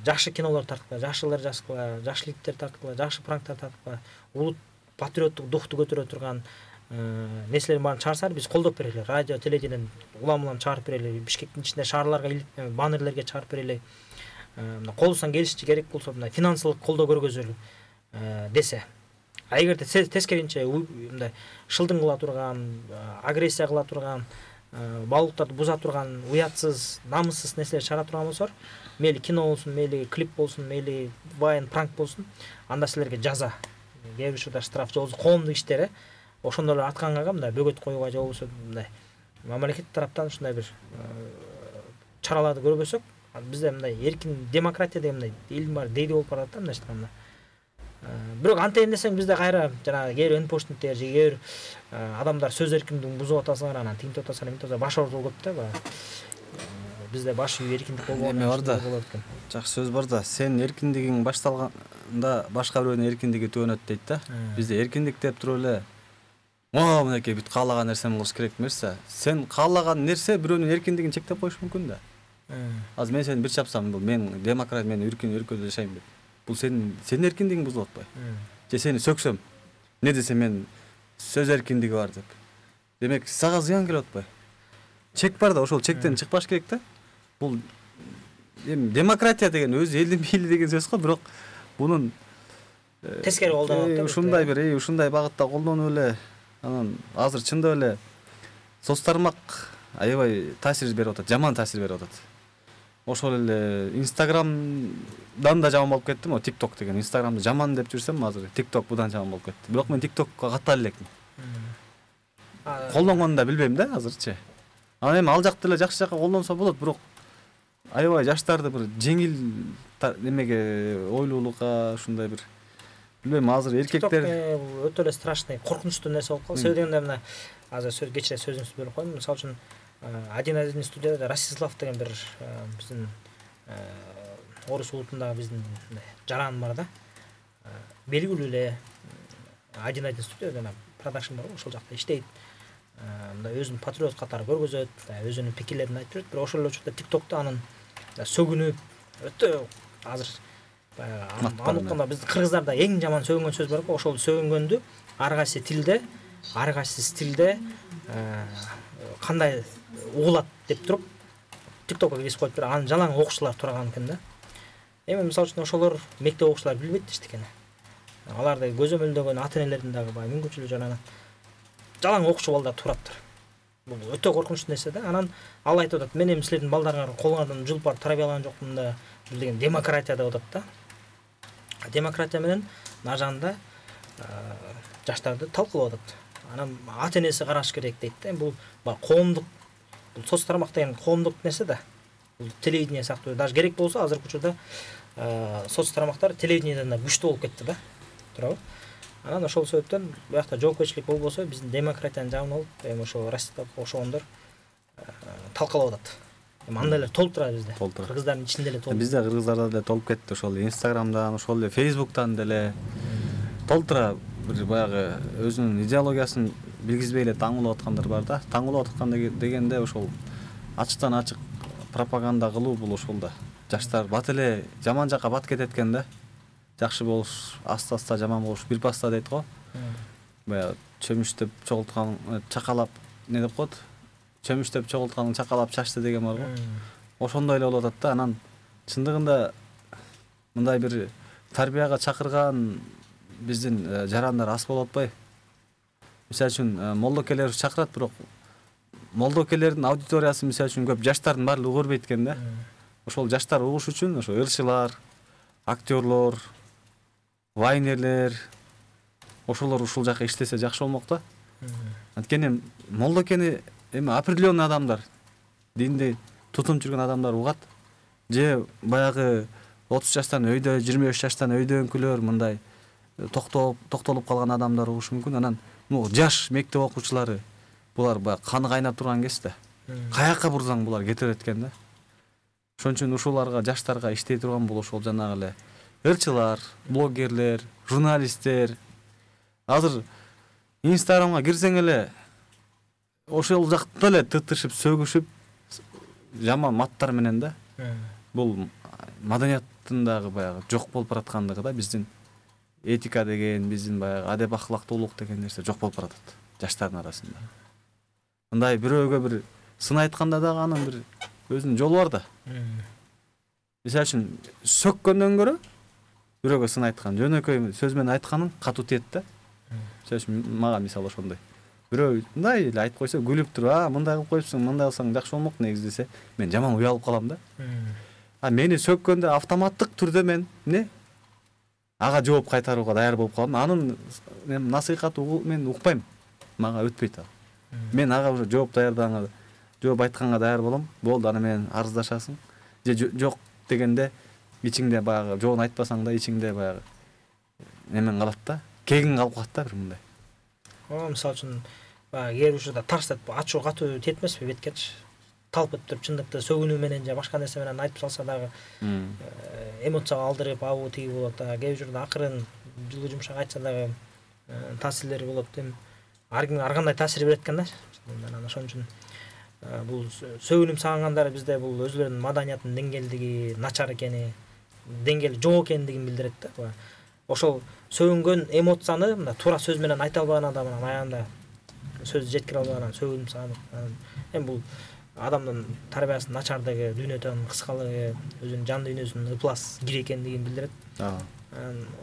жакшы кинолор тарткыла, жакшылар жазгыла, жакшы клиптер тарткыла, жакшы пранктар тарткыла, улут патриоттук духту көтөрө турган нерселердин баарын чыгарсалар, биз колдоп берели. Радио, телевидениеден улам чыгарып берели. Бишкектин ичинде шаарларга илип, баннерлерге чыгарып берели. Колубуздан келишичи керек болсо, мындай финансылык колдоо көргөзөлү десе. А эгерде тескеринче мындай шылдың кыла турган, агрессия кыла турган, баалуулуктарды буза турган, уятсыз, намыссыз нерселер чыгара турган болсоор, мейли кино болсун, мейли клип болсун, мейли вайн, пранк болсун, анда силерге жаза, кээ бир учурда штраф, же болбосо коомдук иштери, ошондойлор атканга мындай бөгөт коюуга, же болбосо мындай мамлекет тараптан ушундай бир чараларды көрбөсөк, бизде мындай эркин демократия деген мындай элдин баары дейди болуп барат да, мындай айтканда. Бирок антейин десең, бизде кайра жанагы кээ бир энпоштниктер же кээ бир адамдар сөз эркиндигин бузуп атасыңар, анан тинтип атасыңар, мынтип атасыңар, баш оорутуу көп да. Бизде баш үй эркиндик болбогон бар болот экен. Жакшы сөз бар да, сен эркиндигиң башталганда башка бирөөнүн эркиндиги түгөнөт дейт да. Бизде эркиндик деп туруп эле мынакей бүт каалаган нерсени кылыш керек эмес да. Сен каалаган нерсе бирөөнүн эркиндигин чектеп коюш мүмкүн да. Азыр мен сени бир чапсам, бул мен демократ, мен эркин өлкөдө жашайм деп. Бул сенин эркиндигиң бузулуп атпайбы? Же сени сөксөм, не десе мен сөз эркиндиги бар деп. Демек, сага зыян келип атпайбы? Чек бар да, ошол чектен чыкпаш керек да. Бул эми демократия деген өзү элдин бийлиги деген сөз го, бирок бунун тескери колдонот да. Ушундай бир ушундай багытта колдонуп эле, анан азыр чындап эле соц тармак аябай таасир берип атат, жаман таасир берип атат. Ошол эле Instagramдан да жаман болуп кетти, могу TikTok деген. Instagramды жаман деп жүрсөм, азыр TikTok будан жаман болуп кетти. Бирок мен TikTokко каттала элекмин. Колдонгонду да билбейм да азырчы. Анан эми ал жакты эле жакшы жакка колдонсо болот, бирок аябай жаштарды бир жеңил немеге, ойлуулукка, ушундай бир билбейм, азыр эркектер өтө эле страшный, коркунучтуу нерсе болуп калды. Себеби дегенде мына азыр кечээ сөзүңүздү бөлүп коем. Мисалы үчүн один студияда Ростислав деген бир биздин орус улутундагы биздин жаран бар да. Белгилүү эле один студия жана продакшн бар, ошол жакта иштейт. Мындай өзүн патриот катары көргөзөт, өзүнүн пикирлерин айтып жүрөт. Бирок ошол эле учурда TikTok'та анын сөгүнүп, өтө азыр аныкында биздин кыргыздарда эң жаман сөгүнгөн сөз бар го, ошол сөгүнгөндү ар кайсы тилде, ар кайсы стилде кандай угулат деп туруп TikTok'ка киргизип коюп туруп, анын жалаң окуучулар турган экен да. Эми мисалы үчүн ошолор мектеп окуучулары билбейт эчтекени. Аларды көзөмөлдөгөн ата энелердин дагы баягы мүмкүнчүлүгү жана жалаң окуучу балдар туураттыр. Бул өтө коркунучтуу нерсе да. Анан ал айтып атат, мен эми силердин балдарыңарды колуңардан жулуп барып тарбиялаган жокмун да, бул деген демократия деп атат да. Демократия менен нажанда жаштарды талкуулап атат. Анан ата энеси караш керек дейт да. Бул коомдук бул соц тармак деген коомдук нерсе да. Бул телевидение сыяктуу даже керек болсо азыркы учурда соц тармактар телевидениеден да күчтүү болуп кетти да. Туурабы? Анан ошол себептен буякта жоопкерчилик болбосо биздин демократиянын жагын алып, эми ошо Россияда окшогондор талкалап атат. Эми андай эле толуп турат бизде. Кыргыздардын ичинде эле толуп. Бизде кыргыздарда деле толуп кетти, ошол Инстаграмдан, ошол эле Фейсбуктан деле толуп тура бир баягы өзүнүн идеологиясын билгизбей эле таңуулап аткандар бар да. Таңуулап аткан дегенде ошол ачыктан ачык пропаганда кылуу бул ошол да. Жаштар бат эле жаман жакка бат кетет экен да. Жакшы болуш, аста жаман болуш бир паста дейт го. Баягы чөмүштөп чогулткан чакалап не деп коет? Чөмүштөп чогултканын чакалап чачты деген бар го. Ошондой эле болуп атат да. Анан чындыгында мындай бир тарбияга чакырган биздин жарандар аз болуп атпайбы? Мисалы үчүн молдокелер чакырат, бирок молдокелердин аудиториясы мисалы үчүн көп жаштардын баардыгы көрбөйт экен да. Ошол жаштар угуш үчүн ошо ырчылар, актерлор, вайнерлер ошолор ушул жака иштесе жакшы болмок да. Анткени молдокени эми определенный адамдар, динди тутум жүргөн адамдар угат. Же баягы 30 жаштан өйдө, 25 жаштан өйдөөңкүлөр мындай токтолуп калган адамдар угушу мүмкүн. Анан жаш мектеп окуучулары булар баягы каны кайнап турган кез да. Каяка бурсаң булар кете берет экен да. Ошон үчүн ушуларга, жаштарга иштей турган бул ошол жанагы эле ырчылар, блогерлер, журналисттер. Азыр Инстаграмга кирсең эле ошол жакта эле тытышып, сөгүшүп, жаман маттар менен да. Бул маданияттын дагы баягы жок болуп бараткандыгы да, биздин этика деген, биздин баягы адеп ахлактуулук деген нерсе жок болуп баратат жаштардын арасында. Мындай бирөөгө бир сын айтканда дагы анын бир өзүнүн жолу бар да. Мисалы үчүн сөккөндөн көрө бирөөгө сын айткан, жөнөкөй сөз менен айтканың катуу тиет да. Мисалы үчүн мага мисалы ошондой. Бирөө мындай эле айтып койсо күлүп туруп, мындай кылып коюпсуң, мындай кылсаң жакшы болмок негизи десе, мен жаман уялып калам да. Мени сөккөндө автоматтык түрдө мен ага жооп кайтарууга даяр болуп калам. Анын насыйхаты мен укпайм. Мага өтпөйт ал. Мен ага уже жооп даярданга, жооп айтканга даяр болом. Болду, аны менен арыздашасың. Же жок дегенде ичиңде баягы жоон айтпасаң да ичиңде баягы немен калат да. Кегиң калып калат да бир мындай. Мисалы үчүн баягы кээ бир учурда тарс этип ачуу катуу тиетмеспи беткечи. Талп этип туруп чындыкты сөгүнүү менен же башка нерсе менен айтып салса дагы эмоцияга алдырып абуу тиги болот да. Кээ бир учурда акырын жылуу жумшак айтса дагы таасирлери болот. Ар кимге ар кандай таасир берет экен да. Анан ошон үчүн бул сөгүнүм сагынгандар бизде бул өзүлөрүнүн маданиятынын деңгээлдиги начар экени, деңгээли жок экендигин билдирет да. Ошол сөгүнгөн эмоцияны мындай туура сөз менен айта албаган адамдын аягында сөз жеткире албаган сөгүнүм сагынып. Эми бул адамдын тарбиясынын начардыгы, дүйнөдөн кыскалыгы, өзүнүн жан дүйнөсүнүн ыплас кире экендигин билдирет.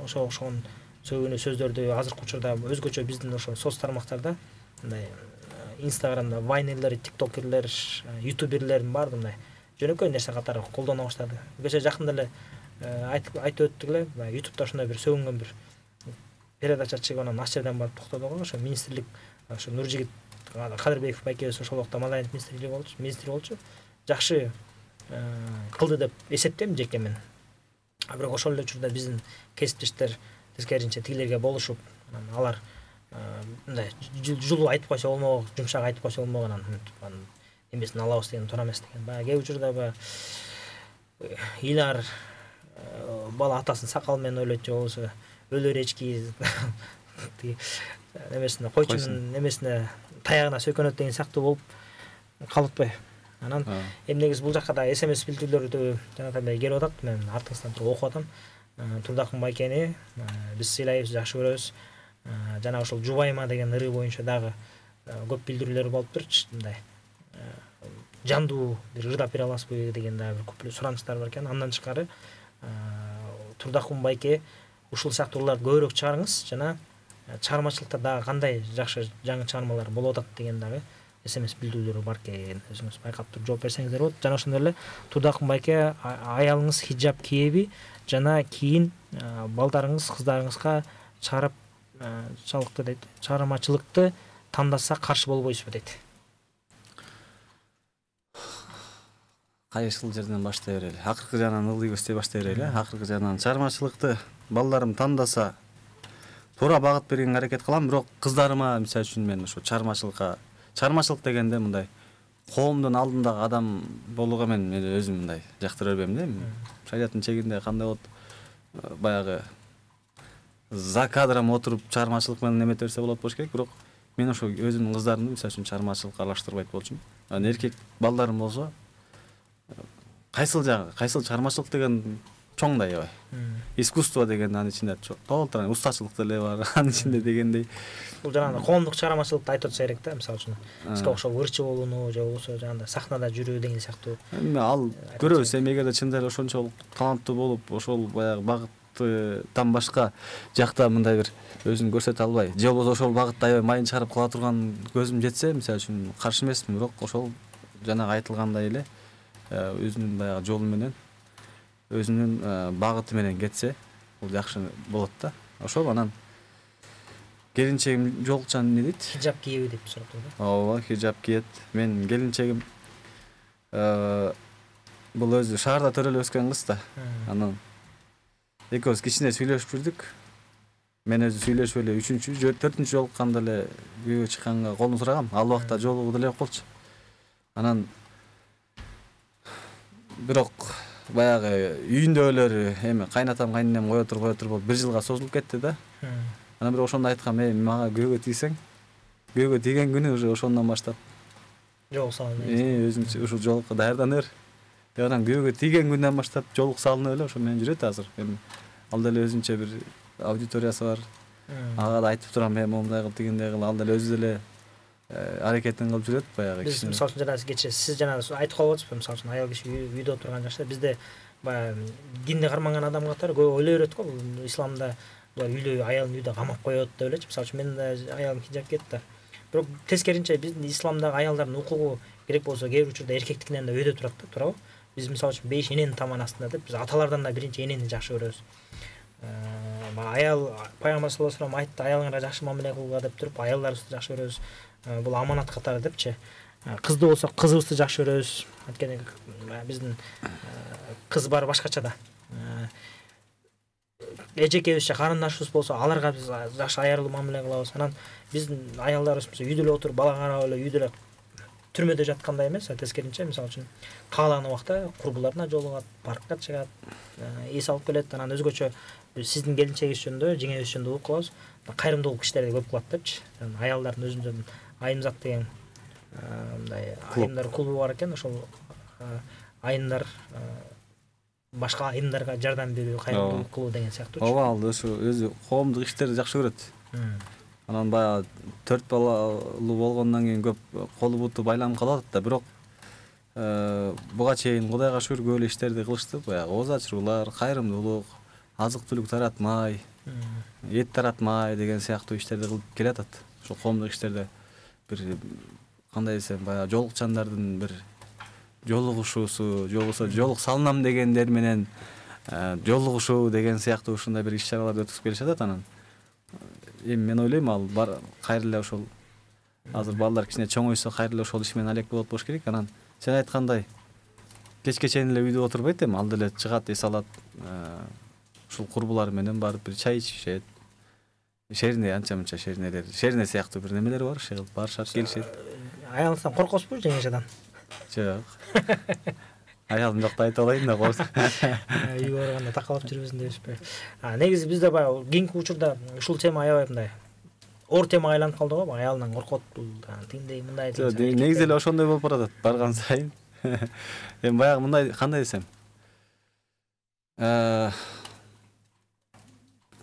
Ошо окшогон сөгүнүү сөздөрдү азыркы учурда өзгөчө биздин ошо соц тармактарда мындай Инстаграмда вайнерлер, тиктокерлер, ютуберлердин баары мындай жөнөкөй нерсе катары колдоно баштады. Кече жакында эле айтып өттүк эле, ютубда ошондой бир сөгүнгөн бир передача чыгып анан аш жерден барып токтоду го. Ошо министрлик, ошо Нуржигит Кадырбеков байкебиз ошол убакта маданият министри болчу. Жакшы кылды деп эсептейм жеке мен. Бирок ошол эле учурда биздин кесиптештер тескерисинче тигилерге болушуп, алар мындай жылуу айтып койсо болмок, жумшак айтып койсо болмок, анан эмесин алабыз деген туура эмес деген. Баягы кээ учурда Илар бала атасын сакал менен ойлойт же болбосо өлөр эчки эмесине койчунун эмесине таягына сөкөнөт деген сыяктуу болуп калып атпайбы. Анан эми негизи бул жакка да SMS билдирүүлөрдү жанагындай келип атат. Мен артыңыздан туруп окуп атам. Турдакын байкени биз сыйлайбыз, жакшы көрөбүз. Жана ошол Жубайма деген ыры боюнча дагы көп билдирүүлөр болуптур. Мындай жандуу бир ырдап бере аласызбы деген дагы бир көп суранычтар бар экен. Андан тышкары Турдакын байке ушул сыяктуу ырларды көбүрөөк чыгарыңыз жана чыгармачылыкта дагы кандай жакшы жаңы чыгармалар болуп атат деген дагы SMS билдирүүлөр бар экен. Өзүңүз байкап туруп жооп берсеңиздер болот. Жана ошондой эле Турдакын байке аялыңыз хиджаб кийеби жана кийин балдарыңыз, кыздарыңызга чыгарып дейт. Чыгармачылыкты тандаса каршы болбойсузбу дейт. кайшыл жерден баштай берели. Акыркы жагынан ылдый көздөй баштай берели. Акыркы жагынан чыгармачылыкты балдарым тандаса туура багыт бергенге аракет кылам, бирок кыздарыма мисалы үчүн мен ошо чыгармачылык дегенде мындай коомдун алдындагы адам болууга мен өзүм мындай жактыра бербейм да. Шариаттын чегинде кандай болот? Баягы за кадром отуруп чыгармачылык менен эмете берсе болот болуш керек, бирок мен ошо өзүмдүн кыздарымды мисалы үчүн чыгармачылыкка аралаштырбайт болчумун. Анан эркек балдарым болсо кайсыл чыгармачылык деген чоңдай аябай. Искусство деген анын ичинде толтура устачылык деле бар анын ичинде дегендей. Бул жанагы коомдук чыгармачылыкты айтып атса керек да, мисалы үчүн. Сизге окшоп ырчы болууну же болбосо жанагы сахнада жүрүү деген сыяктуу. Ал көрөбүз, эгерде чындап эле ошончолук таланттуу болуп, ошол баягы багыттан башка жакта мындай бир өзүн көрсөтө албай, же болбосо ошол багытта аябай майын чыгарып кала турган көзүм жетсе, мисалы үчүн каршы эмесмин, бирок ошол жанагы айтылгандай эле өзүнүн баягы жолу менен, өзүнүн багыты менен кетсе, бул жакшы болот да. Ошол анан келинчегим жолукчан эмне дейт? Хижап кийеби деп сурап турду. Ооба, хижап кийет. Мен келинчегим бул өзү шаарда төрөлүп өскөн кыз да. Анан экөөбүз кичине сүйлөшүп жүрдүк. Мен өзү сүйлөшүп эле 3-чү, 4-чү жолукканда эле күйөөгө чыкканга колун сурагам. Ал убакта жолугуу деле болчу. Анан бирок баягы үйүндөгүлөр эми кайнатам, кайненем кое тур болуп 1 жылга созулуп кетти да. Анан бирок ошондо айткам, мага күйөөгө тийсең, күйөөгө тийген күнү уже ошондон баштап жолук салып. Өзүңчө ушул жолукка даярданыр. Анан күйөөгө тийген күндөн баштап жолук салынып эле ошо менен жүрөт азыр. Эми ал деле өзүнчө бир аудиториясы бар. Ага да айтып турам, момундай кыл, тигиндей кыл, ал деле өзү деле аракетин кылып жүрөт баягы киши. Биз мисалы үчүн жанагы кечээ сиз жанагы айтып калып атасызбы, мисалы үчүн аял киши үйдө отурган жакта бизде баягы динди карманган адам катары көп ойлой берет го. Бул исламда булар үйлө аялын үйдө камап коет деп элечи. Мисалы үчүн менин да аялым хижап кийет да. Бирок тескеринче биздин исламдагы аялдардын укугу керек болсо кээ бир учурда эркектикинен да өйдө турат да, туурабы? Биз мисалы үчүн беш эненин таман астында деп, биз аталардан да биринчи энени жакшы көрөбүз. Аял Пайгамбар саллаллаху алейхи ва саллям айтты, аялыңарга жакшы мамиле кылууга деп туруп, аялдарыбызды жакшы көрөбүз. Бул аманат катары депчи. Кызды болсо кызыбызды жакшы көрөбүз. Анткени биздин кыз бар башкача да. Эжекебизче карындашыбыз болсо, аларга биз жакшы аярлуу мамиле кылабыз. Анан биздин аялдарыбыз үйдө эле отуруп, бала карап эле үйдө эле түрмөдө жаткандай эмес, тескеринче мисалы үчүн каалаган убакта курбуларына жолугат, паркка чыгат, эс алып келет. Анан өзгөчө сиздин келинчегиңиз жөнүндө, жеңеңиз жөнүндө угуп калабыз. Кайрымдуулук иштерди көп кылат депчи. Аялдардын өзүнүн Айымзат деген мындай айымдар клубу бар экен. Ошол айымдар башка айымдарга жардам берүү, кайрымдуулук кылуу деген сыяктуу. Ооба, ал өзү коомдук иштерди жакшы көрөт. Анан баягы 4 балалуу болгондон кийин көп колу буту байланып калат да, бирок буга чейин Кудайга шүгүр көп эле иштерди кылышты. Баягы ооз ачыруулар, кайрымдуулук, азык-түлүк таратмай, эт таратмай деген сыяктуу иштерди кылып келатат. Ошол коомдук иштерде бир кандай десем, баягы жолукчандардын бир жолугушуусу, же болбосо жолук салынам дегендер менен жолугушуу деген сыяктуу ушундай бир иш-чараларды өткүзүп келишет. Анан эми мен ойлойм, ал бар кайра эле ошол азыр балдар кичине чоңойсо кайра эле ошол иш менен алек болот болуш керек. Анан сен айткандай кечке чейин эле үйдө отурбайт, эми ал деле чыгат, эс алат, ушул курбулары менен барып бир чай ичишет. Шерине анча-мынча шерине сыяктуу бир немелер бар, ошол барышат, келишет. Аялыңыздан коркосузбу, жеңешадан? Жок. Аялым жокто айта алайын да, үйгө барганда такалап жүрбөсүн дешпи. Негизи бизде баягы кийинки учурда ушул тема аябай мындай оор темага айланып калды го. Аялынан коркот, бул тиңдей мындай. Негизи эле ошондой болуп баратат барган сайын. Эми баягы мындай, кандай десем,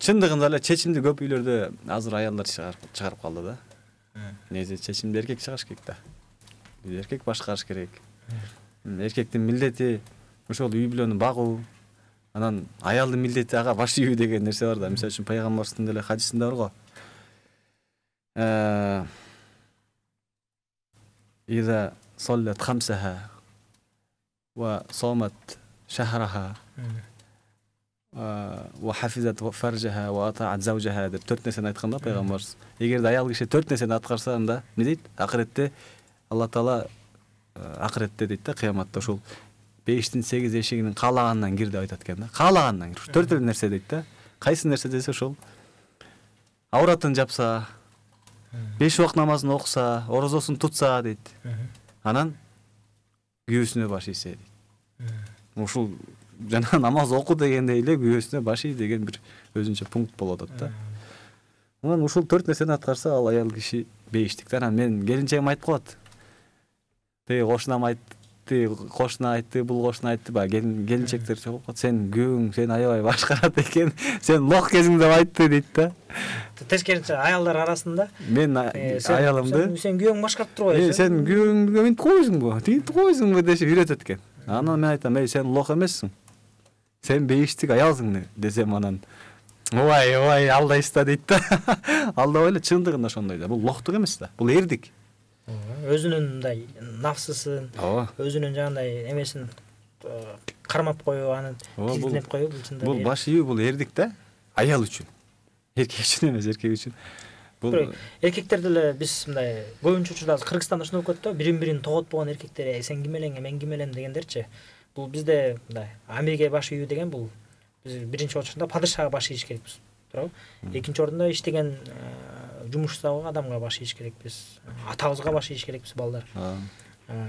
чындыгында эле чечимди көп үйлөрдө азыр аялдар чыгарып калды да. Негизи чечимди эркек чыгарыш керек да. Эркек башкарыш керек. Эркектин милдети ошол үй бүлөнү багуу. Анан аялдын милдети ага баш ийүү деген нерсе бар да. Мисалы үчүн пайгамбарыбыздын деле хадисинде бар го. Иза саллат хамсаха ва самат шахраха ва хафизат фаржаха ва атаат завжаха деп 4 нерсени айткан да пайгамбарыбыз. Эгерде аял киши 4 нерсени аткарса, анда эмне дейт? Акыретте Алла Таала акыретте дейт да, кыяматта ошол 5-8 эшигинин каалагандан кир деп айтат экен да. Каалагандан кир. 4 эле нерсе дейт да. Кайсы нерсе десе ошол. Авратын жапса, 5 убак намазын окуса, орозосун тутса дейт. Анан күйөөсүнө баш ийсе дейт. Ушул жана намаз оку дегендей эле күйөөсүнө баш ий деген бир өзүнчө пункт болуп атат да. Анан ушул 4 нерсени аткарса, ал аял киши бейиштик. Анан мен келинчегим айтып коет. Теги кошунам айтты, кошуна айтты, бул кошуна айтты, баягы келинчектер чогулуп калат. Сен күйөөң сени аябай башкарат экен. Сен лох кезиң деп айтты дейт да. Тескерисинче аялдар арасында мен аялымды сен күйөөң башкарып турбайбы? Сен күйөөңдү мынтип койсуңбу? Тигинтип койсуңбу дешип үйрөтөт экен. Анан мен айтам, сен лох эмессиң. Сен бейиштик аялсың десем анан ой, алдайсызда дейт да. Алдабай эле чындыгында ошондой да. Бул лохтук эмес да. Бул эрдик. Өзүнүн мындай нафсысын, өзүнүн жагандай эмесин кармап коюп, аны тилинеп коюп, бул чында. Бул баш ийүү, бул эрдик да. Аял үчүн. Эркек үчүн эмес, эркек үчүн. Бул эркектер деле биз мындай көбүнчө учурда Кыргызстанда ошондой болуп кетти, бирин-бирин тоготпогон эркектер, сен ким элең, мен ким элем дегендерчи. Бул бизде мындай амиге баш ийүү деген бул биз биринчи очурда падышага баш ийиш керекпиз. Туурабы? Экинчи орунда иштеген жумушчу адамга баш ийиш керекпиз. Атабызга баш ийиш керекпиз, балдар.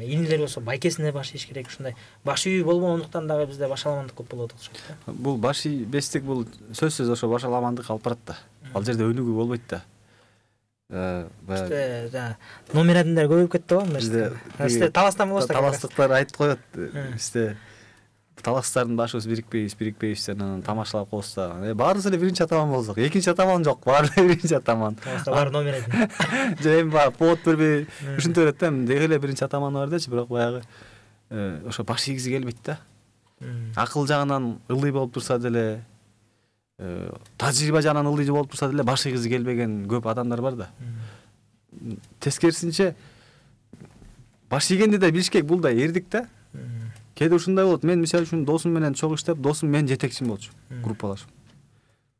Инилер болсо байкесине баш ийиш керек. Ушундай баш ийүү болбогондуктан дагы бизде башаламандык көп болуп атат окшойт да. Бул баш ийбестик бул сөзсүз ошо башаламандык алып барат да. Ал жерде өнүгүү болбойт да. Номер адамдар көбөйүп кетти го мына. Сизде таластан болосуздар. Таластыктар айтып коет. Бизде таластардын башыбыз бирикпейбиз анан тамашалап коебузда. Баарыбыз эле биринчи атаман болсок, экинчи атаман жок, баары эле биринчи атаман. Баары номер один. Же эми баягы повод бербей ушинте берет да, деги эле биринчи атаман бар дечи, бирок баягы ошо баш ийгизи келбейт да. Акыл жагынан ылдый болуп турса деле, тажрыйба жагынан ылдый болуп турса деле баш ийгизи келбеген көп адамдар бар да. Тескерисинче баш ийгенди да билиш керек, бул да эрдик да. Кээде ушундай болот. Мен мисалы үчүн досум менен чогуу иштеп, досум менин жетекчим болчу, группалашып.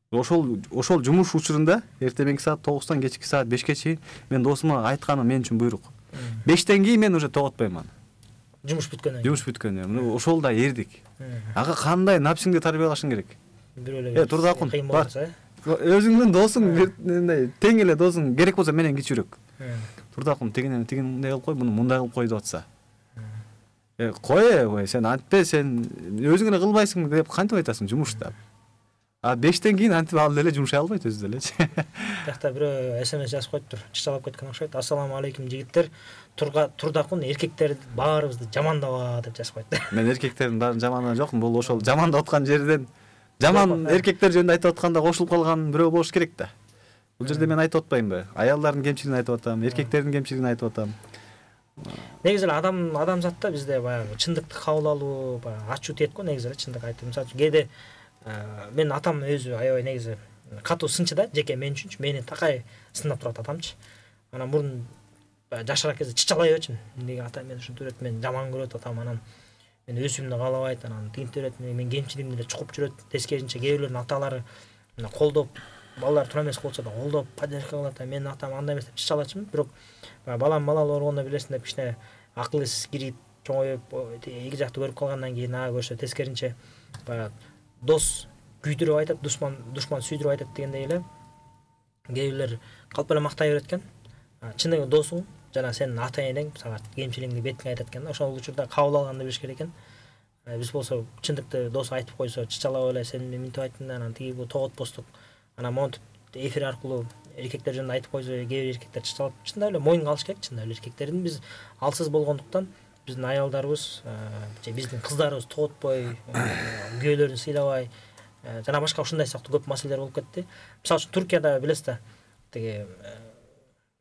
Ошол жумуш учурунда эртеменки саат 9-тан кечки саат 5-ке чейин мен досума айтканым мен үчүн буйрук. 5-тен кийин мен уже тоготпойм аны. Жумуш бүткөндөн. Жумуш бүткөндөн. Ошол да эрдик. Ага кандай напсиңди тарбиялашың керек. Бирөө эле. Турдакун бар. Өзүңдүн досуң мындай тең эле досуң керек болсо менен кичүүрөөк. Турдакун тигиндей кылып кой, муну мындай кылып кой деп атса. Кой, сен антпе, сен өзүң эле кылбайсың деп кантип айтасың жумушта. 5-тен кийин антип ал деле жумушай албайт өзү делечи. Такта бирөө SMS жазып коюптур. Чычалап кеткен окшойт. Ассаламу алейкум жигиттер. Турдакун эркектер баарыбызды жамандаба деп жазып коет. Мен эркектердин баарын жамандаган жокмун. Бул ошол жамандап аткан жерден жаман эркектер жөнүндө айтып атканда кошулуп калган бирөө болуш керек да. Бул жерде мен айтып атпаймынбы? Аялдардын кемчилигин айтып атам, эркектердин кемчилигин айтып атам. Негизи эле адамзатта бизде баягы чындыкты кабыл алуу, баягы ачуу тиет го негизи эле чындык айтып. Мисалы үчүн кээде мен атам өзү аябай негизи катуу сынчы да, жеке мен үчүнчү мени такай сынап турат атамчы. Анан мурун жашыраак кезде чычалай берчүмүн. Эмнеге ата мен ушинтип жүрөт, мен жаман көрөт атам, анан мен өсүүмдү каалабайт, анан тигинтип жүрөт, мен кемчилигимди эле чукуп жүрөт. Тескерисинче кээ бирлердин аталары колдоп, балдар туура эмес болсо да колдоп, поддержка кылат. Менин атам андай эмес деп чычалачымын. Бирок балам малал болгондо билесиң деп кичине акыл эс кирип, чоңоюп, эки жакты көрүп калгандан кийин көрсө тескерисинче баягы дос күйдүрүп айтат, душман сүйдүрүп айтат дегендей эле кээ бирлер калп эле мактай берет экен. Чындыгы досуң жана сенин ата энең сага кемчилигиңди бетиңе айтат экен да. Ошол учурда кабыл алганды билиш керек экен. Биз болсо чындыкты дос айтып койсо чычалап эле сен мынтип айттың, анан тиги бул тоготпостук. Анан монтип эфир аркылуу эркектер жөнүндө айтып койсо, кээ бир эркектер чычалап, чындап эле мойнуна алыш керек, чындап эле эркектердин биз алсыз болгондуктан биздин аялдарыбыз же биздин кыздарыбыз тоготпой, күйөөлөрүн сыйлабай жана башка ушундай сыяктуу көп маселелер болуп кетти. Мисалы үчүн Туркияда билесиз да, тиги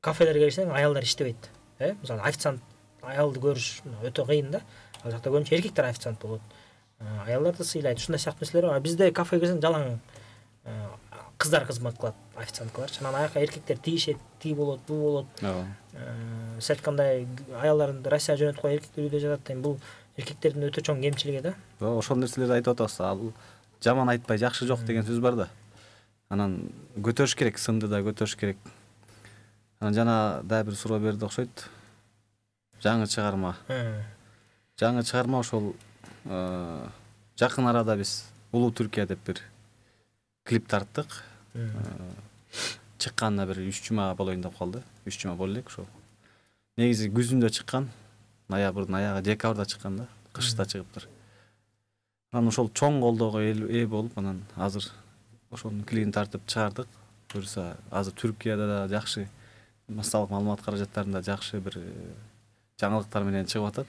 кафелерге кирсең аялдар иштебейт. Мисалы официант аялды көрүш өтө кыйын да. Ал жакта көбүнчө эркектер официант болот. Аялдарды сыйлайт. Ушундай сыяктуу нерселер бар. Бизде кафеге кирсең жалаң кыздар кызмат кылат, официанткалар. Анан аяка эркектер тийишет, тии болот, бул болот. Сиз айткандай аялдарды Россияга жөнөтүп коюп эркектер үйдө жатат. Бул эркектердин өтө чоң кемчилиги да. Ошол нерселерди айтып атабыз. Ал жаман айтпай жакшы жок деген сөз бар да. Анан көтөрүш керек, сынды да көтөрүш керек. Анан жана дагы бир суроо берди окшойт. Жаңы чыгарма. Жаңы чыгарма ошол жакын арада биз Улуу Түркия деп бир клип тарттык. Чыкканына бир 3 жума болоюн деп калды. 3 жума боло элек ошол. Негизи күзүндө чыккан, ноябрдын аягы, декабрда чыккан да, кышта чыгыптыр. Анан ошол чоң колдоого ээ болуп, анан азыр ошонун клипин тартып чыгардык. Буюрса, азыр Түркияда да жакшы массалык маалымат каражаттарында жакшы бир жаңылыктар менен чыгып атат.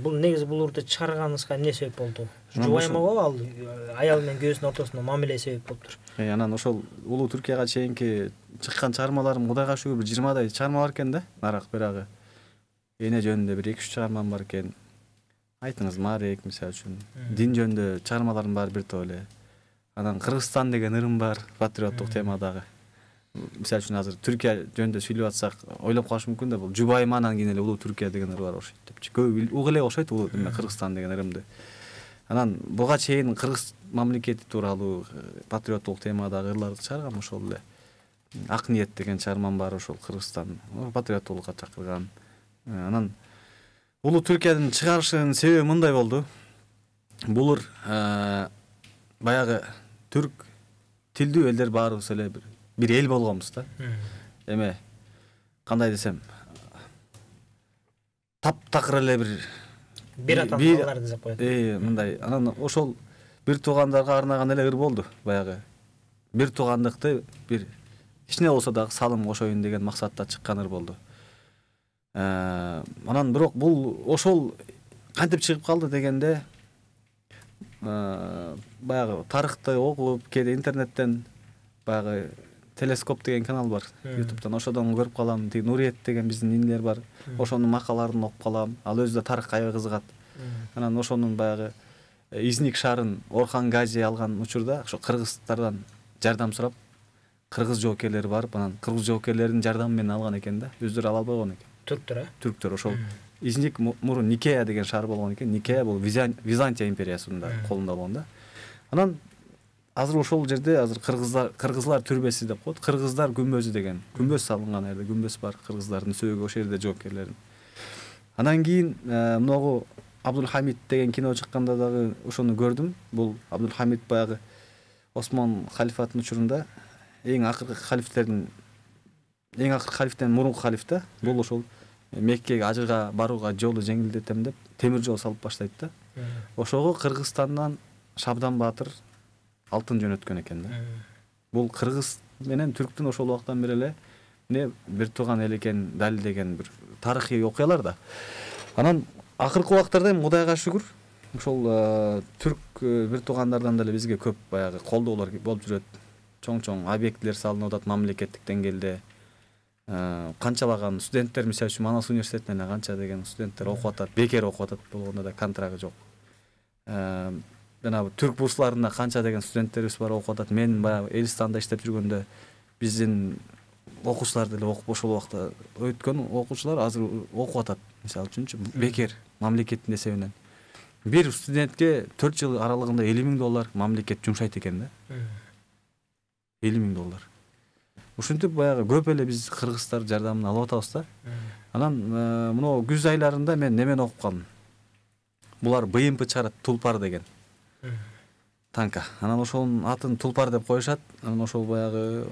Бул негизи бул урду чыгарганыңызга эмне себеп болду? Жубайымы ал аял менен күйөөсүнүн ортосунда мамиле себеп болуптур. Анан ошол Улуу Түркияга чейинки чыккан чыгармаларым Кудайга шүгүр бир 20дай чыгарма бар экен да. Нарак бирагы эне жөнүндө бир 2-3 чыгармам бар экен. Айтыңыз, Марек мисалы үчүн. Дин жөнүндө чыгармаларым бар бир топ эле. Анан Кыргызстан деген ырым бар, патриоттук темадагы. Мисалы үчүн азыр Түркия жөнүндө сүйлөп атсак, ойлоп калыш мүмкүн да, бул Жубайыманан кийин эле Улуу Түркия деген ыр бар окшойт депчи. Көп угу эле окшойт Кыргызстан деген ырымды. Анан буга чейин кыргыз мамлекети тууралуу патриоттук темадагы ырларды чыгаргам, ошол эле Ак ниет деген чыгармам бар, ошол Кыргызстан патриоттуулукка чакырган. Анан Улуу Түркиянын чыгарышынын себеби мындай болду. Бул ыр баягы түрк тилдүү элдер баарыбыз эле бир эл болгонбуз да. Эме кандай десем, таптакыр эле бир атам балдар деп коет. Мындай. Анан ошол бир туугандарга арнаган эле ыр болду. Баягы бир туугандыкты бир кичине болсо дагы салым кошоюн деген максатта чыккан ыр болду. Анан бирок бул ошол кантип чыгып калды дегенде, баягы тарыхты окуп, кээде интернеттен баягы Телескоп деген канал бар YouTube'дан, ошодон көрүп калам. Тиги Нуриет деген биздин инилер бар. Ошонун макалаларын окуп калам. Ал өзү да тарыхка аябай кызыгат. Анан ошонун баягы Изник шаарын Орхан Гази алган учурда ошо кыргыздардан жардам сурап, кыргыз жоокерлери барып, анан кыргыз жоокерлеринин жардамы менен алган экен да. Өздөрү ала албаган экен. Түрктөр ошол Изник мурун Никея деген шаар болгон экен. Никея бул Византия империясында колунда болгон да. Анан азыр ошол жерде азыр кыргызлар түрбөсү деп коет. Кыргыздар күмбөзү деген күмбөз салынган жерде, күмбөз бар, кыргыздардын сөөгү ошол жерде жоокерлерин. Анан кийин могу Абдулхамид деген кино чыкканда дагы ошону көрдүм. Бул Абдулхамид баягы Осман халифатынын учурунда эң акыркы халифтен мурунку халиф да. Бул ошол Меккеге ажыга барууга жолу жеңилдетем деп темир жол салып баштайт да. Ошого Кыргызстандан Шабдан Баатыр алтын жөнөткөн экен да. Бул кыргыз менен түрктүн ошол убактан бери эле бир тууган эл экен далилдеген бир тарыхый окуялар да. Анан акыркы убактарда эми Кудайга шүгүр ошол түрк бир туугандардан деле бизге көп баягы колдоолор болуп жүрөт. Чоң объектилер салынып атат мамлекеттик деңгээлде. Канчалаган студенттер, мисалы үчүн Манас университетинен канча деген студенттер окуп атат, бекер окуп атат, болгондо да контрагы жок. Жанагы түрк бурсларында канча деген студенттерибиз бар окуп атат. Мен баягы Элистанда иштеп жүргөндө биздин окуучулар деле окуп ошол убакта өткөн окуучулар азыр окуп атат. Мисалы үчүнчү бекер мамлекеттин эсебинен. Бир студентке 4 жыл аралыгында $50,000 мамлекет жумшайт экен да. $50,000. Ушинтип баягы көп эле биз кыргыздар жардамын алып атабыз да. Анан мына күз айларында мен немени окуп калдым. Булар БМП чыгарат, Тулпар деген танка. Анан ошонун атын Тулпар деп коюшат. Анан ошол баягы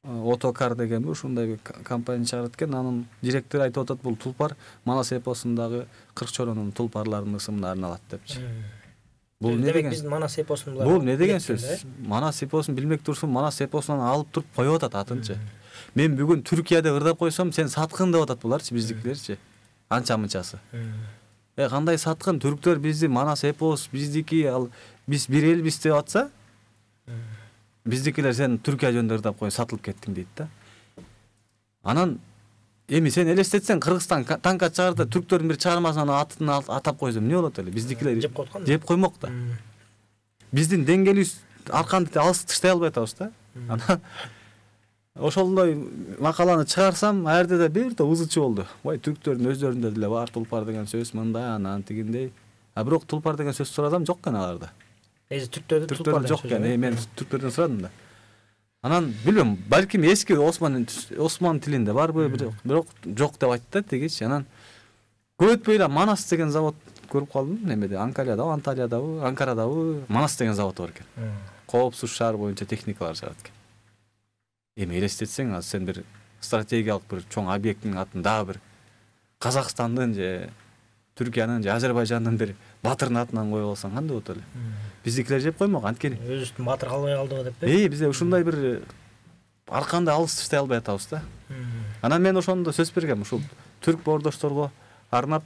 Отокар деген ушундай бир компания чыгарат экен. Анын директору айтып атат, бул Тулпар Манас эпосундагы Кыркчоронун тулпарларынын ысымына арналат депчи. Бул не деген? Биздин Манас эпосунда. Бул не деген сөз? Манас эпосун билмек турсун, Манас эпосунан алып туруп коюп атат атынчы. Мен бүгүн Түркияда ырдап койсом, сен саткын деп атат буларчы, биздикилерчи. Анча-мынчасы. Кандай саткын? Түрктөр бизди Манас эпос, биздики, ал биз бир элбиз деп атса, биздикилер сен Түркия жөнүндө ырдап коюп сатылып кеттиң дейт да. Анан эми сен элестетсең, Кыргызстан танка чыгарды, түрктөрдүн бир чыгармасынан атын атап койсом эмне болот эле? Биздикилер жеп коймок да. Биздин деңгээлибиз арканды алыс тыштай албай атабыз да. Анан ошондой макаланы чыгарсам, ал жерде да бир топ ызычы болду. Ой, түрктөрдүн өздөрүндө деле бар Тулпар деген сөз мындай, анан тигиндей. Бирок Тулпар деген сөз сурадым, жок экен аларда. Түрктөрдүн Тулпар жок экен. Мен түрктөрдөн сурадым да. Анан билбейм, балким эски Осман тилинде барбы, бирок жок деп айтты тигичи. Анан көп өтпөй эле Манас деген завод көрүп калдым немеде Анкалиядабы, Анталиядабы, Анкарадабы Манас деген завод бар экен. Коопсуз шаар боюнча техникалар чыгат экен. Эми элестетсең, азыр сен бир стратегиялык бир чоң объекттин атын дагы бир Казакстандын же Түркиянын же Азербайжандын бир батырдын атынан коюп алсаң кандай болот эле? Биздикилер жеп коймок анткени. Өзүбүздүн баатыр калбай калдыбы деп. Бизде ушундай бир арканда алыс иште албай атабыз да. Анан мен ошондо сөз бергем, ушул түрк боордошторго арнап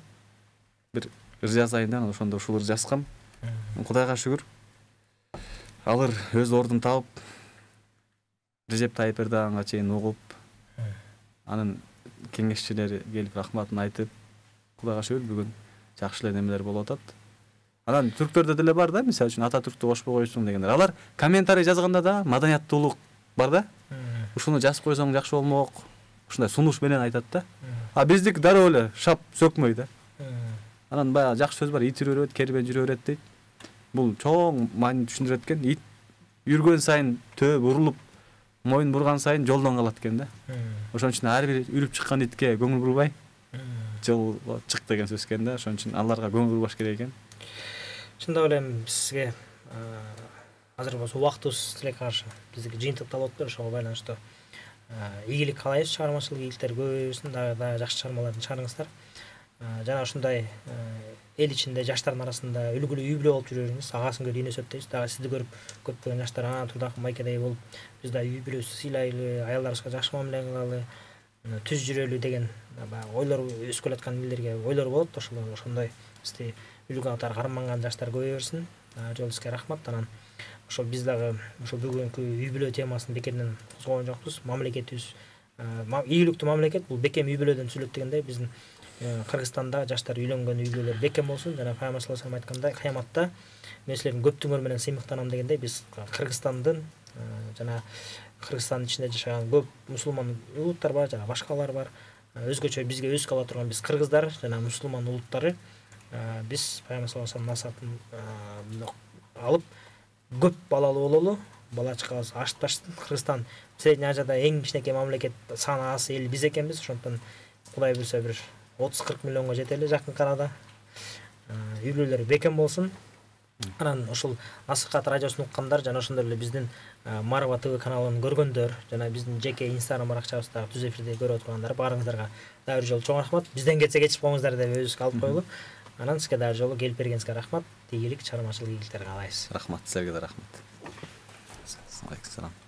бир ыр жазайын да, ошондо ушул ыр жазгам. Кудайга шүгүр. Алар өз ордун таап, Режеп Тайып Эрдоганга чейин угуп, анын кеңешчилери келип рахматын айтып, Кудайга шүгүр бүгүн жакшы эле немелер болуп атат. Анан түрктөрдө деле бар да, мисалы үчүн Ататүрктү кошпой койсуң дегендер. Алар комментарий жазганда да маданияттуулук бар да. Ушуну жазып койсоң жакшы болмок. Ушундай сунуш менен айтат да. А биздик дароо эле шап сөкмөй да. Анан баягы жакшы сөз бар, ит жүрөт, кербен жүрөт дейт. Бул чоң маани түшүндүрөт экен. Ит жүргөн сайын төө бурулуп, моюн бурган сайын жолдон калат экен да. Ошон үчүн ар бир үрүп чыккан итке көңүл бурбай жол чык деген сөз экен да. Ошон үчүн аларга көңүл бурбаш керек экен. Чындап эле сизге азыр болсо убактыбыз тилекке каршы биздики жыйынтыкталып атпайбы, ошого байланыштуу ийгилик каалайбыз, чыгармачылык ийгиликтер көбөйсүн, дагы жакшы чыгармаларды чыгарыңыздар. Жана ушундай эл ичинде жаштардын арасында үлгүлүү үй бүлө болуп жүрөрүңүз, агасын көрүп үйнөсөт дейбиз. Дагы сизди көрүп көптөгөн жаштар турдак майкедей болуп, биз да үй бүлөбүздү сыйлайлы, аялдарыбызга жакшы мамиле кылалы, түз жүрөлү деген баягы ойлор өсүп келаткан элдерге ойлор болот. Ошондой бизди үлгү катары карманган жаштар көбөйө берсин. Жол сизге рахмат. Анан ошол биз дагы ошол бүгүнкү үй бүлө темасын бекерден козгогон жокпуз. Мамлекетибиз ийгиликтүү мамлекет, бул бекем үй бүлөдөн сүйлөт дегендей биздин Кыргызстанда жаштар үйлөнгөн үй бүлөлөр бекем болсун. Жана Пайгамбар саллаллаху алейхи айткандай, кыяматта мен силердин көптүңөр менен сыймыктанам дегендей, биз Кыргызстандын жана Кыргызстандын ичинде жашаган көп мусулман улуттар бар, жана башкалар бар. Өзгөчө бизге өзгө ала турган биз кыргыздар жана мусулман улуттары биз Пайгамбар саллаллаху алейхи насатын алып көп балалуу бололу, бала чакабыз ашытпашсын. Кыргызстан Средний Азияда эң кичинекей мамлекет, саны аз эл биз экенбиз. Ошондон Кудай буйрса бир 30-40 миллионго жетели жакын арада. Үй бүлөлөр бекем болсун. Анан ушул Насыхат радиосун уккандар жана ошондой эле биздин Марва ТВ каналын көргөндөр жана биздин жеке Instagram баракчабызда түз эфирде көрүп отургандар баарыңыздарга дагы бир жолу чоң рахмат. Бизден кетсе кетип коңуздар деп өзүбүзгө алып коелу. Анан сизге дагы жолу келип бергениңизге рахмат. Ийгилик, чыгармачылык ийгиликтер каалайбыз. Рахмат, сизге да рахмат. Алейкум салам.